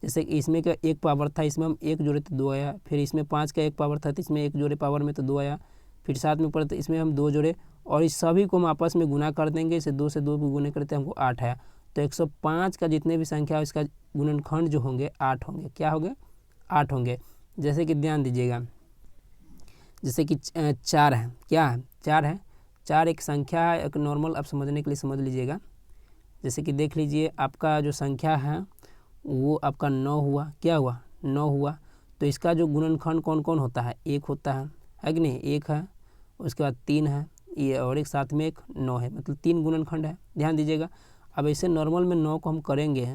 जैसे कि इसमें का 1 पावर था, इसमें हम 1 जोड़े तो 2 आया। फिर इसमें 5 का 1 पावर था, तो इसमें 1 जोड़े पावर में तो 2 आया। फिर 7 में पड़े तो इसमें हम 2 जोड़े, और इस सभी को हम आपस में गुना कर देंगे। इसे 2 से 2 गुना करते हमको 8 आया। तो 105 का जितने भी संख्या है इसका गुणनखंड जो होंगे 8 होंगे। क्या होंगे, 8 होंगे। जैसे कि ध्यान दीजिएगा, जैसे कि 4 है, क्या है, 4 है। 4 एक संख्या है, एक नॉर्मल आप समझने के लिए समझ लीजिएगा। जैसे कि देख लीजिए आपका जो संख्या है वो आपका 9 हुआ। क्या हुआ, 9 हुआ। तो इसका जो गुणनखंड कौन कौन होता है, 1 होता है कि नहीं, 1 है। उसके बाद 3 है, ये और एक साथ में एक 9 है, मतलब 3 गुणनखंड है, ध्यान दीजिएगा। अब ऐसे नॉर्मल में 9 को हम करेंगे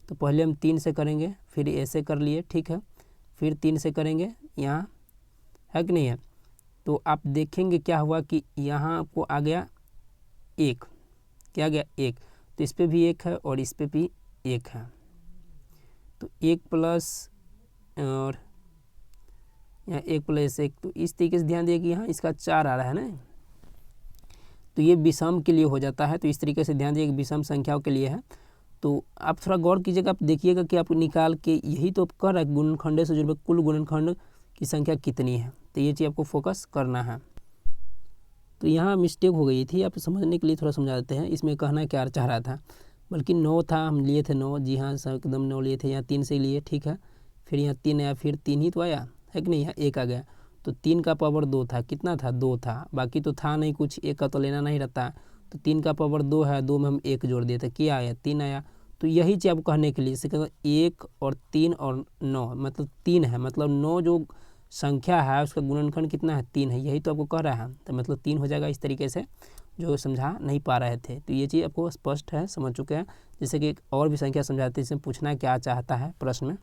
तो पहले हम 3 से करेंगे, फिर ऐसे कर लिए, ठीक है। फिर 3 से करेंगे यहाँ, है कि नहीं है। तो आप देखेंगे क्या हुआ कि यहाँ आपको आ गया 1, क्या आ गया 1। तो इस पर भी 1 है और इस पर भी 1 है। तो 1 प्लस और यहाँ 1 प्लस 1, तो इस तरीके से ध्यान दिए कि यहाँ इसका 4 आ रहा है ना। तो ये विषम के लिए हो जाता है। तो इस तरीके से ध्यान दिए विषम संख्याओं के लिए है। तो आप थोड़ा गौर कीजिएगा, आप देखिएगा कि आप निकाल के यही तो कर रहा है गुणनखंड से जुड़े कुल गुणनखंड की संख्या कितनी है। तो ये चीज़ आपको फोकस करना है। तो यहाँ मिस्टेक हो गई थी, आप समझने के लिए थोड़ा समझा देते हैं। इसमें कहना क्या चाह रहा था, बल्कि 9 था, हम लिए थे 9, जी हाँ सर एकदम 9 लिए थे। यहाँ 3 से लिए, ठीक है। फिर यहाँ 3 आया, फिर 3 ही तो आया, है कि नहीं, यहाँ 1 आ गया। तो 3 का पावर 2 था, कितना था, 2 था, बाकी तो था नहीं कुछ, 1 का तो लेना नहीं रहता। तो 3 का पावर 2 है, 2 में हम 1 जोड़ दिए थे, क्या आया, 3 आया। तो यही चीज़ आपको कहने के लिए, जैसे कहते 1 और 3 और 9 मतलब 3 है, मतलब 9 जो संख्या है उसका गुणनखंड कितना है, 3 है, यही तो आपको कह रहा है। तो मतलब 3 हो जाएगा। इस तरीके से जो समझा नहीं पा रहे थे, तो ये चीज़ आपको स्पष्ट है, समझ चुके हैं। जैसे कि और भी संख्या समझाते हैं, इसमें पूछना क्या चाहता है प्रश्न में।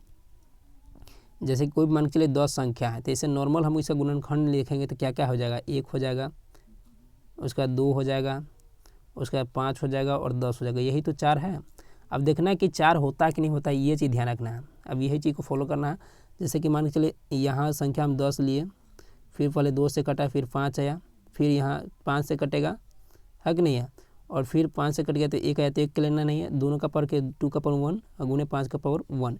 जैसे कि कोई मान के चलिए 10 संख्या है, तो इसे नॉर्मल हम इसका गुणनखंड लिखेंगे तो क्या क्या हो जाएगा, 1 हो जाएगा, उसका 2 हो जाएगा, उसका 5 हो जाएगा और 10 हो जाएगा। यही तो 4 है। अब देखना है कि 4 होता है कि नहीं होता है, ये चीज़ ध्यान रखना है। अब यही चीज़ को फॉलो करना है। जैसे कि मान के चलिए यहाँ संख्या हम 10 लिए, फिर पहले 2 से कटा, फिर 5 आया, फिर यहाँ 5 से कटेगा, है कि नहीं है। और फिर 5 से कट गया तो 1 आया, तो 1 के लेना नहीं है, दोनों का पावर के 2 का पावर 1 और गुने 5 का पावर 1।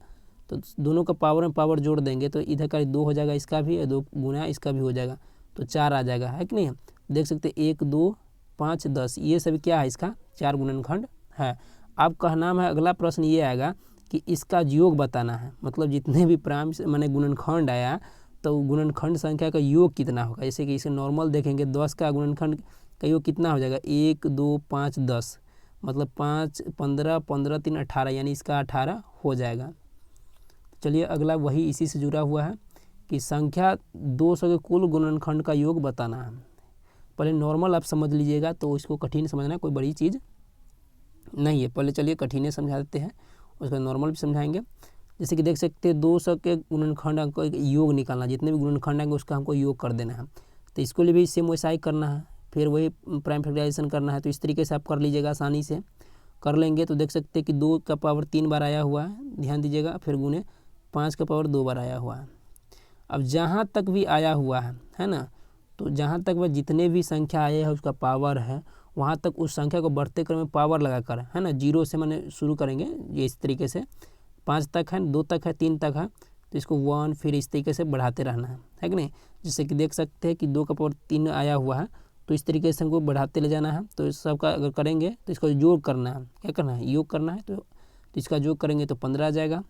तो दोनों का पावर में पावर जोड़ देंगे तो इधर का 2 हो जाएगा, इसका भी 2 गुना इसका भी हो जाएगा, तो 4 आ जाएगा, है कि नहीं। देख सकते 1 2 5 10, ये सभी क्या है, इसका 4 गुणनखंड है। अब कहना है अगला प्रश्न ये आएगा कि इसका योग बताना है, मतलब जितने भी प्राइम माने गुणनखंड आया तो गुणनखंड संख्या का योग कितना होगा। जैसे कि इसे नॉर्मल देखेंगे 10 का गुणनखंड का योग कितना हो जाएगा 1 2 5 10, मतलब 5 15 15 3 18, यानी इसका 18 हो जाएगा। चलिए अगला वही इसी से जुड़ा हुआ है कि संख्या 200 के कुल गुणनखंड का योग बताना है। पहले नॉर्मल आप समझ लीजिएगा, तो इसको कठिन समझना कोई बड़ी चीज़ नहीं है। पहले चलिए कठिन समझा देते हैं, उसका नॉर्मल भी समझाएंगे। जैसे कि देख सकते हैं 200 के गुणनखंड हमको योग निकालना, जितने भी गुणनखंड आएंगे उसका हमको योग कर देना है। तो इसको लिए भी सेम वैसा ही करना है, फिर वही प्राइम फैक्टराइजेशन करना है। तो इस तरीके से आप कर लीजिएगा, आसानी से कर लेंगे। तो देख सकते हैं कि 2 का पावर 3 बार आया हुआ है, ध्यान दीजिएगा, फिर गुने 5 का पावर 2 बार आया हुआ है। अब जहाँ तक भी आया हुआ है ना, तो जहाँ तक वह जितने भी संख्या आए हैं उसका पावर है, वहाँ तक उस संख्या को बढ़ते क्रम में पावर लगाकर, है ना, 0 से मैंने शुरू करेंगे ये इस तरीके से, 5 तक है, 2 तक है, 3 तक है, तो इसको 1 फिर इस तरीके से बढ़ाते रहना है कि नहीं। जैसे कि देख सकते हैं कि 2 का पावर 3 आया हुआ है, तो इस तरीके से हमको बढ़ाते ले जाना है। तो इस सबका अगर करेंगे तो इसका योग करना है, क्या करना है, योग करना है। तो इसका योग करेंगे तो 15 आ जाएगा,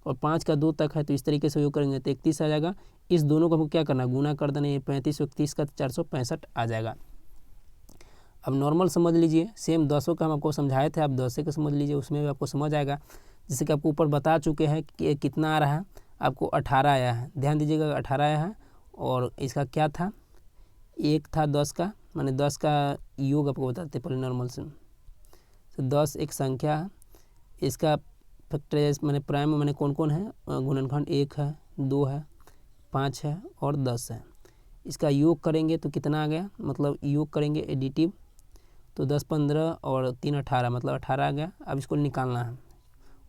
और 5 का 2 तक है, तो इस तरीके से योग करेंगे तो 31 आ जाएगा। इस दोनों को हमको क्या करना है, गुना कर देना, ये 35 31 का 465 आ जाएगा। अब नॉर्मल समझ लीजिए, सेम 10 का हम आपको समझाए थे, आप 10 का समझ लीजिए, उसमें भी आपको समझ आएगा। जैसे कि आपको ऊपर बता चुके हैं कि कितना आ रहा है, आपको 18 आया है, ध्यान दीजिएगा 18 आया है। और इसका क्या था, एक था 10 का, माने 10 का योग आपको बताते पहले नॉर्मल से। तो 10 एक संख्या है, इसका फैक्टराइज माने प्राइम माने कौन कौन है, गुणनखंड 1 है, 2 है, 5 है और 10 है। इसका योग करेंगे तो कितना आ गया, मतलब योग करेंगे एडिटिव, तो 10 15 और 3 18, मतलब 18 आ गया। अब इसको निकालना है,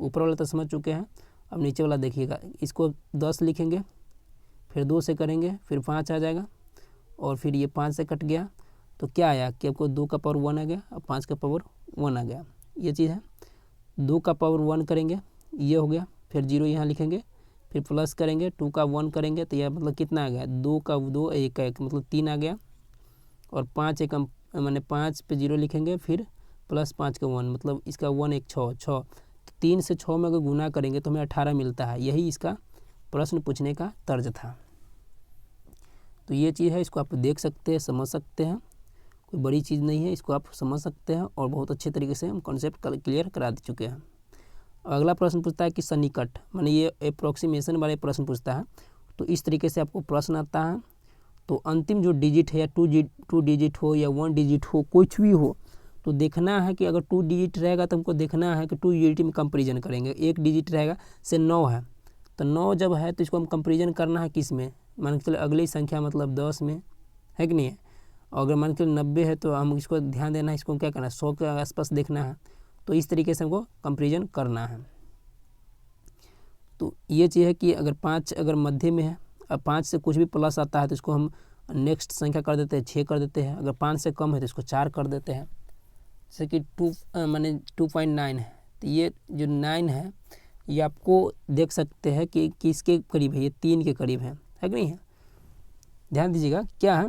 ऊपर वाला तो समझ चुके हैं, अब नीचे वाला देखिएगा। इसको 10 लिखेंगे, फिर 2 से करेंगे, फिर 5 आ जाएगा, और फिर ये 5 से कट गया, तो क्या आया कि आपको 2 का पावर 1 आ गया, और 5 का पावर 1 आ गया, ये चीज़ है। 2 का पावर 1 करेंगे, ये हो गया, फिर 0 यहाँ लिखेंगे, फिर प्लस करेंगे, 2 का 1 करेंगे, तो यह मतलब कितना आ गया, 2 का 2 1 का 1, मतलब 3 आ गया। और 5 एक मैंने 5 पे 0 लिखेंगे, फिर प्लस 5 का 1, मतलब इसका 1 1 6 6, 3 से 6 में अगर गुना करेंगे तो हमें 18 मिलता है। यही इसका प्रश्न पूछने का तर्ज था। तो ये चीज़ है, इसको आप देख सकते हैं, समझ सकते हैं, कोई बड़ी चीज़ नहीं है, इसको आप समझ सकते हैं, और बहुत अच्छे तरीके से हम कॉन्सेप्ट क्लियर करा दे चुके हैं। अगला प्रश्न पूछता है कि सन्निकट, माने ये अप्रोक्सीमेशन वाले प्रश्न पूछता है। तो इस तरीके से आपको प्रश्न आता है, तो अंतिम जो डिजिट है, या टू डिजिट हो या 1 डिजिट हो, कुछ भी हो, तो देखना है कि अगर 2 डिजिट रहेगा तो हमको देखना है कि 2 डिजिट में कंपेरिजन करेंगे। 1 डिजिट रहेगा, से 9 है, तो 9 जब है तो इसको हम कंपेरिजन करना है किस में, मान के चलिए अगली संख्या मतलब 10 में, है कि नहीं है। और अगर मान के चलिए 90 है तो हम इसको ध्यान देना है, इसको क्या करना है, 100 के आसपास देखना है। तो इस तरीके से हमको कंपेरिजन करना है। तो ये चीज़ है कि अगर 5 अगर मध्य में है, अब 5 से कुछ भी प्लस आता है तो इसको हम नेक्स्ट संख्या कर देते हैं, 6 कर देते हैं। अगर 5 से कम है तो इसको 4 कर देते हैं। जैसे कि 2 माने 2.9 है, तो ये जो 9 है ये आपको देख सकते हैं कि किसके करीब है, ये 3 के करीब है कि नहीं है। ध्यान दीजिएगा क्या है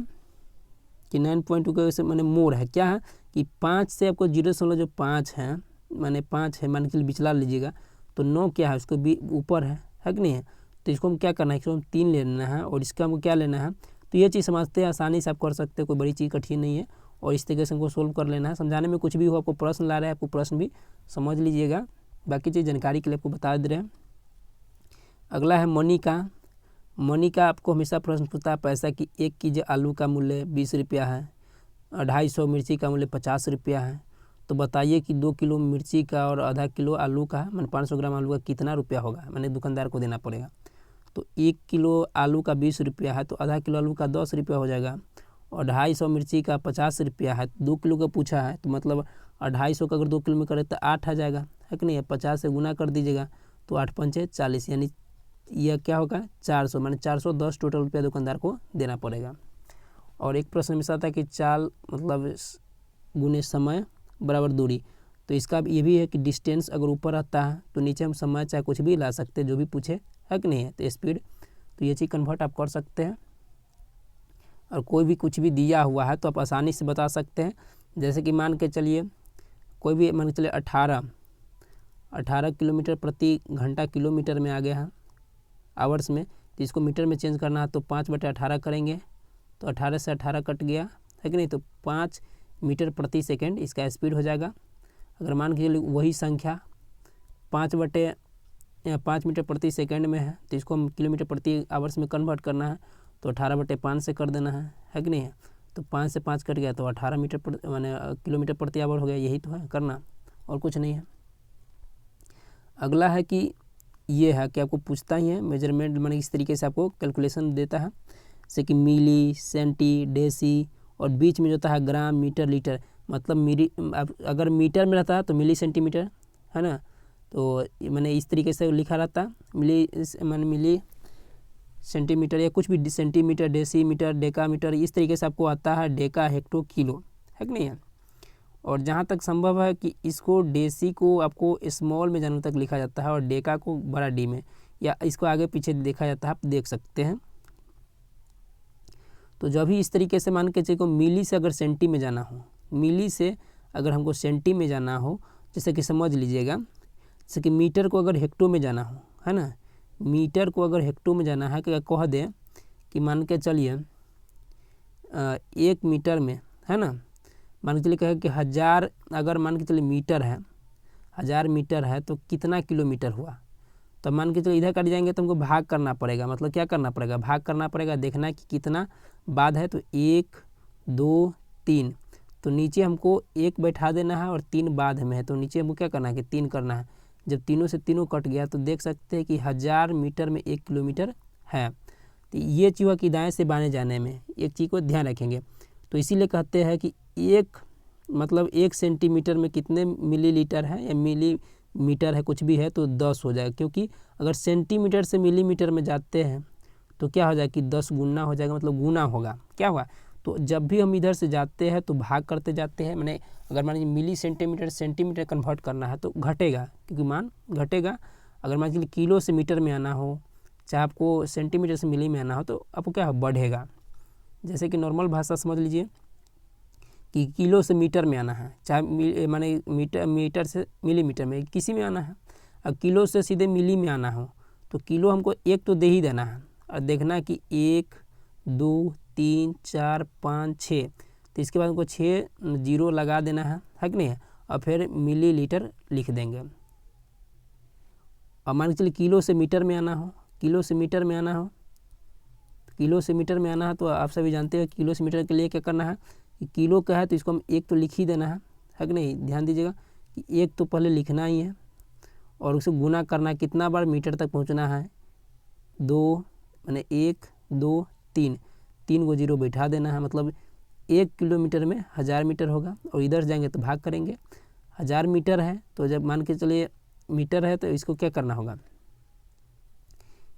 कि 9.2 के वजह से मैंने मोर है, क्या है कि 5 से आपको 0.5 है, माने 5 है, मान के लिए बिचला लीजिएगा, तो 9 क्या है उसको भी ऊपर है कि नहीं है। तो इसको हम क्या करना है, इसको हम 3 लेना है, और इसका हमको क्या लेना है। तो ये चीज़ समझते हैं, आसानी से आप कर सकते हैं, कोई बड़ी चीज़ कठिन नहीं है, और इस तरीके से हमको सोल्व कर लेना है। समझाने में कुछ भी हो, आपको प्रश्न ला रहा है, आपको प्रश्न भी समझ लीजिएगा, बाकी चीज़ जानकारी के लिए आपको बता दे रहे हैं। अगला है मनी का। मनी का आपको हमेशा प्रश्न पूछता है पैसा की। 1 केजी आलू का मूल्य 20 रुपया है, 250 मिर्ची का मूल्य 50 रुपया है, तो बताइए कि 2 किलो मिर्ची का और आधा किलो आलू का मैंने 500 ग्राम आलू का कितना रुपया होगा, मैंने दुकानदार को देना पड़ेगा। तो 1 किलो आलू का 20 रुपया है, तो आधा किलो आलू का 10 रुपया हो जाएगा, और 250 मिर्ची का 50 रुपया है, 2 किलो का पूछा है, तो मतलब 250 का अगर 2 किलो में करे तो 8 आ जाएगा, है कि नहीं। 50 से गुना कर दीजिएगा तो 8 पंचे 40, यानी यह क्या होगा 400, माने 410 टोटल रुपया दुकानदार को देना पड़ेगा। और एक प्रश्न में आता है कि चाल मतलब गुने समय बराबर दूरी, तो इसका ये भी है कि डिस्टेंस अगर ऊपर आता है तो नीचे हम समय चाहे कुछ भी ला सकते हैं, जो भी पूछे, है कि नहीं है। तो स्पीड, तो ये चीज़ कन्वर्ट आप कर सकते हैं, और कोई भी कुछ भी दिया हुआ है तो आप आसानी से बता सकते हैं। जैसे कि मान के चलिए कोई भी मान के चलिए 18 किलोमीटर प्रति घंटा किलोमीटर में आ गया है, आवर्स में, तो इसको मीटर में चेंज करना है तो 5/18 करेंगे तो 18 से 18 कट गया है कि नहीं, तो 5 मीटर प्रति सेकेंड इसका स्पीड हो जाएगा। अगर मान के चलिए वही संख्या 5 मीटर प्रति सेकेंड में है तो इसको हम किलोमीटर प्रति आवर्स में कन्वर्ट करना है तो 18/5 से कर देना है कि नहीं। तो 5 से 5 कट गया तो 18 मीटर माने किलोमीटर प्रति आवर हो गया। यही तो है करना, और कुछ नहीं है। अगला है कि ये है कि आपको पूछता ही है मेजरमेंट, माने इस तरीके से आपको कैलकुलेशन देता है, जैसे कि मिली, सेंटी, डेसी और बीच में जो होता है ग्राम, मीटर, लीटर। मतलब अगर मीटर में रहता है तो मिली सेंटीमीटर है ना, तो मैंने इस तरीके से लिखा रहता मिली सेंटीमीटर या कुछ भी, सेंटीमीटर, डेसीमीटर, डेकामीटर, इस तरीके से आपको आता है डेका, हेक्टो, किलो, है कि नहीं है। और जहाँ तक संभव है कि इसको डेसी को आपको स्मॉल में जानवर तक लिखा जाता है और डेका को बड़ा डी में, या इसको आगे पीछे देखा जाता है, आप देख सकते हैं। तो जब भी इस तरीके से मान के चलिए मिली से अगर सेंटी में जाना हो, मिली से अगर हमको सेंटी में जाना हो, जैसे कि समझ लीजिएगा, जैसे कि मीटर को अगर हेक्टो में जाना हो, है ना, मीटर को अगर हेक्टो में जाना है, क्या कह दें कि मान के चलिए 1 मीटर में, है ना, मान के चलिए कहे कि 1000, अगर मान के चलिए मीटर है, 1000 मीटर है तो कितना किलोमीटर हुआ। तो मान के चलिए इधर कट जाएंगे तो हमको भाग करना पड़ेगा, मतलब क्या करना पड़ेगा, भाग करना पड़ेगा, देखना है कि कितना बाद है। तो 1, 2, 3, तो नीचे हमको 1 बैठा देना है और 3 बाद में है, तो नीचे हमको क्या करना है कि 3 करना है। जब तीनों से तीनों कट गया तो देख सकते हैं कि 1000 मीटर में 1 किलोमीटर है। तो ये चीज़ कि दाएँ से बाएँ जाने में एक चीज़ को ध्यान रखेंगे। तो इसीलिए कहते हैं कि 1 सेंटीमीटर में कितने मिलीलीटर है या मिलीमीटर है, कुछ भी है तो 10 हो जाएगा, क्योंकि अगर सेंटीमीटर से मिलीमीटर में जाते हैं तो क्या हो जाएगा कि 10 गुना हो जाएगा, मतलब गुना होगा, क्या हुआ। तो जब भी हम इधर से जाते हैं तो भाग करते जाते हैं, मैंने अगर मान लीजिए मिली सेंटीमीटर सेंटीमीटर कन्वर्ट करना है तो घटेगा, क्योंकि मान घटेगा। अगर मान लीजिए किलो से मीटर में आना हो, चाहे आपको सेंटीमीटर से मिली में आना हो, तो आपको क्या बढ़ेगा। जैसे कि नॉर्मल भाषा समझ लीजिए कि किलो से मीटर में आना है, चाहे माने मीटर से मिलीमीटर में, किसी में आना है। अब किलो से सीधे मिली में आना हो तो किलो हमको 1 तो दे ही देना है और देखना कि 1, 2, 3, 4, 5, 6, तो इसके बाद हमको 6 जीरो लगा देना है कि नहीं, और फिर मिलीलीटर लिख देंगे। और मान के चलिए किलो से मीटर में आना हो, किलो से मीटर में आना हो, किलो से मीटर में आना है तो आप सभी जानते हैं किलो से मीटर के लिए क्या करना है कि किलो का है तो इसको हम 1 तो लिख ही देना है कि नहीं। ध्यान दीजिएगा कि 1 तो पहले लिखना ही है और उसे गुना करना है, कितना बार मीटर तक पहुंचना है, 2 माने 1, 2, 3 को जीरो बैठा देना है, मतलब 1 किलोमीटर में 1000 मीटर होगा। और इधर जाएंगे तो भाग करेंगे, 1000 मीटर है तो जब मान के चलिए मीटर है तो इसको क्या करना होगा,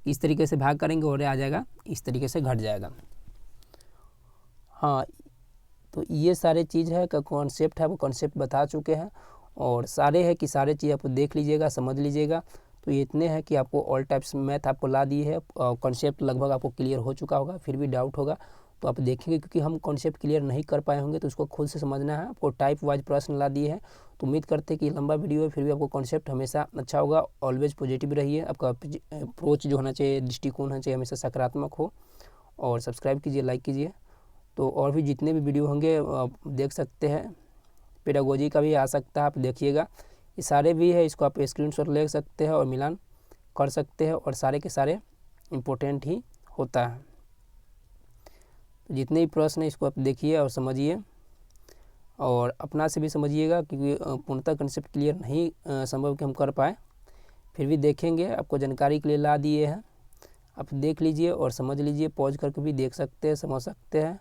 इस तरीके से भाग करेंगे और आ जाएगा, इस तरीके से घट जाएगा। हाँ, तो ये सारे चीज़ है का कॉन्सेप्ट है, वो कॉन्सेप्ट बता चुके हैं और सारे है कि सारे चीज़ आपको देख लीजिएगा, समझ लीजिएगा। तो ये इतने हैं कि आपको ऑल टाइप्स मैथ आपको ला दिए है, कॉन्सेप्ट लगभग आपको क्लियर हो चुका होगा। फिर भी डाउट होगा तो आप देखेंगे, क्योंकि हम कॉन्सेप्ट क्लियर नहीं कर पाए होंगे तो उसको खुद से समझना है। आपको टाइप वाइज प्रश्न ला दिए हैं, तो उम्मीद करते हैं कि लंबा वीडियो है फिर भी आपको कॉन्सेप्ट हमेशा अच्छा होगा। ऑलवेज पॉजिटिव रहिए, आपका अप्रोच जो होना चाहिए, दृष्टिकोण होना चाहिए हमेशा सकारात्मक हो। और सब्सक्राइब कीजिए, लाइक कीजिए। तो और भी जितने भी वीडियो होंगे आप देख सकते हैं, पेडागोजी का भी आ सकता है, आप देखिएगा। ये सारे भी है, इसको आप स्क्रीनशॉट ले सकते हैं और मिलान कर सकते हैं, और सारे के सारे इम्पोर्टेंट ही होता है। तो जितने भी प्रश्न हैं इसको आप देखिए और समझिए और अपना से भी समझिएगा, क्योंकि पूर्णतः कंसेप्ट क्लियर नहीं संभव कि हम कर पाए, फिर भी देखेंगे, आपको जानकारी के लिए ला दिए हैं। आप देख लीजिए और समझ लीजिए, पॉज करके भी देख सकते हैं, समझ सकते हैं।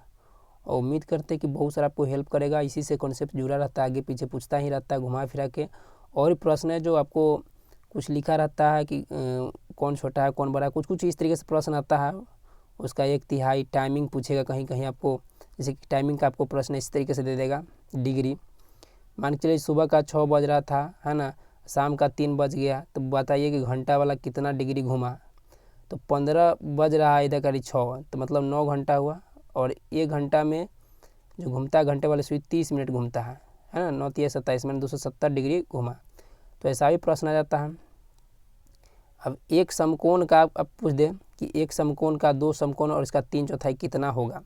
और उम्मीद करते हैं कि बहुत सारा आपको हेल्प करेगा। इसी से कॉन्सेप्ट जुड़ा रहता है, आगे पीछे पूछता ही रहता है घुमा फिरा के। और प्रश्न है जो आपको कुछ लिखा रहता है कि कौन छोटा है कौन बड़ा है, कुछ कुछ इस तरीके से प्रश्न आता है। उसका 1/3 टाइमिंग पूछेगा, कहीं कहीं आपको जैसे कि टाइमिंग का आपको प्रश्न इस तरीके से दे देगा, डिग्री। मान के चलिए सुबह का 6 बज रहा था, है ना, शाम का 3 बज गया, तो बताइए कि घंटा वाला कितना डिग्री घूमा। तो 15 बज रहा है, इधर करीब 6, तो मतलब 9 घंटा हुआ। और 1 घंटा में जो घूमता है घंटे वाले स्विच 30 मिनट घूमता है ना, 9 × 27 मैंने 270 डिग्री घूमा। तो ऐसा भी प्रश्न आ जाता है। अब एक समकोण का अब पूछ दे कि एक समकोण का 2 समकोण और इसका 3/4 कितना होगा।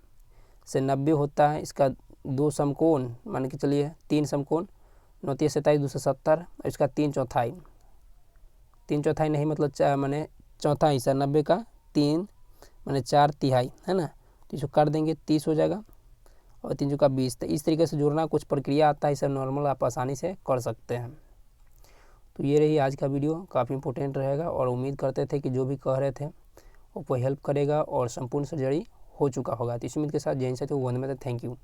से 90 होता है, इसका 2 समकोण मान के चलिए 3 समकोण, 9 3 27 270 और इसका 3/4, 3/4 नहीं मतलब माने चौथा हिस्सा, 90 का 3 माने 4/3 है ना। तो इसको कर देंगे 30 हो जाएगा और 3 का 20। तो इस तरीके से जोड़ना कुछ प्रक्रिया आता है, इसे नॉर्मल आप आसानी से कर सकते हैं। तो ये रही आज का वीडियो, काफ़ी इंपॉर्टेंट रहेगा और उम्मीद करते थे कि जो भी कह रहे थे वो कोई हेल्प करेगा और संपूर्ण सर्जरी हो चुका होगा। तो इस उम्मीद के साथ जय हिंद साथियों, वंदे मातरम, थैंक यू।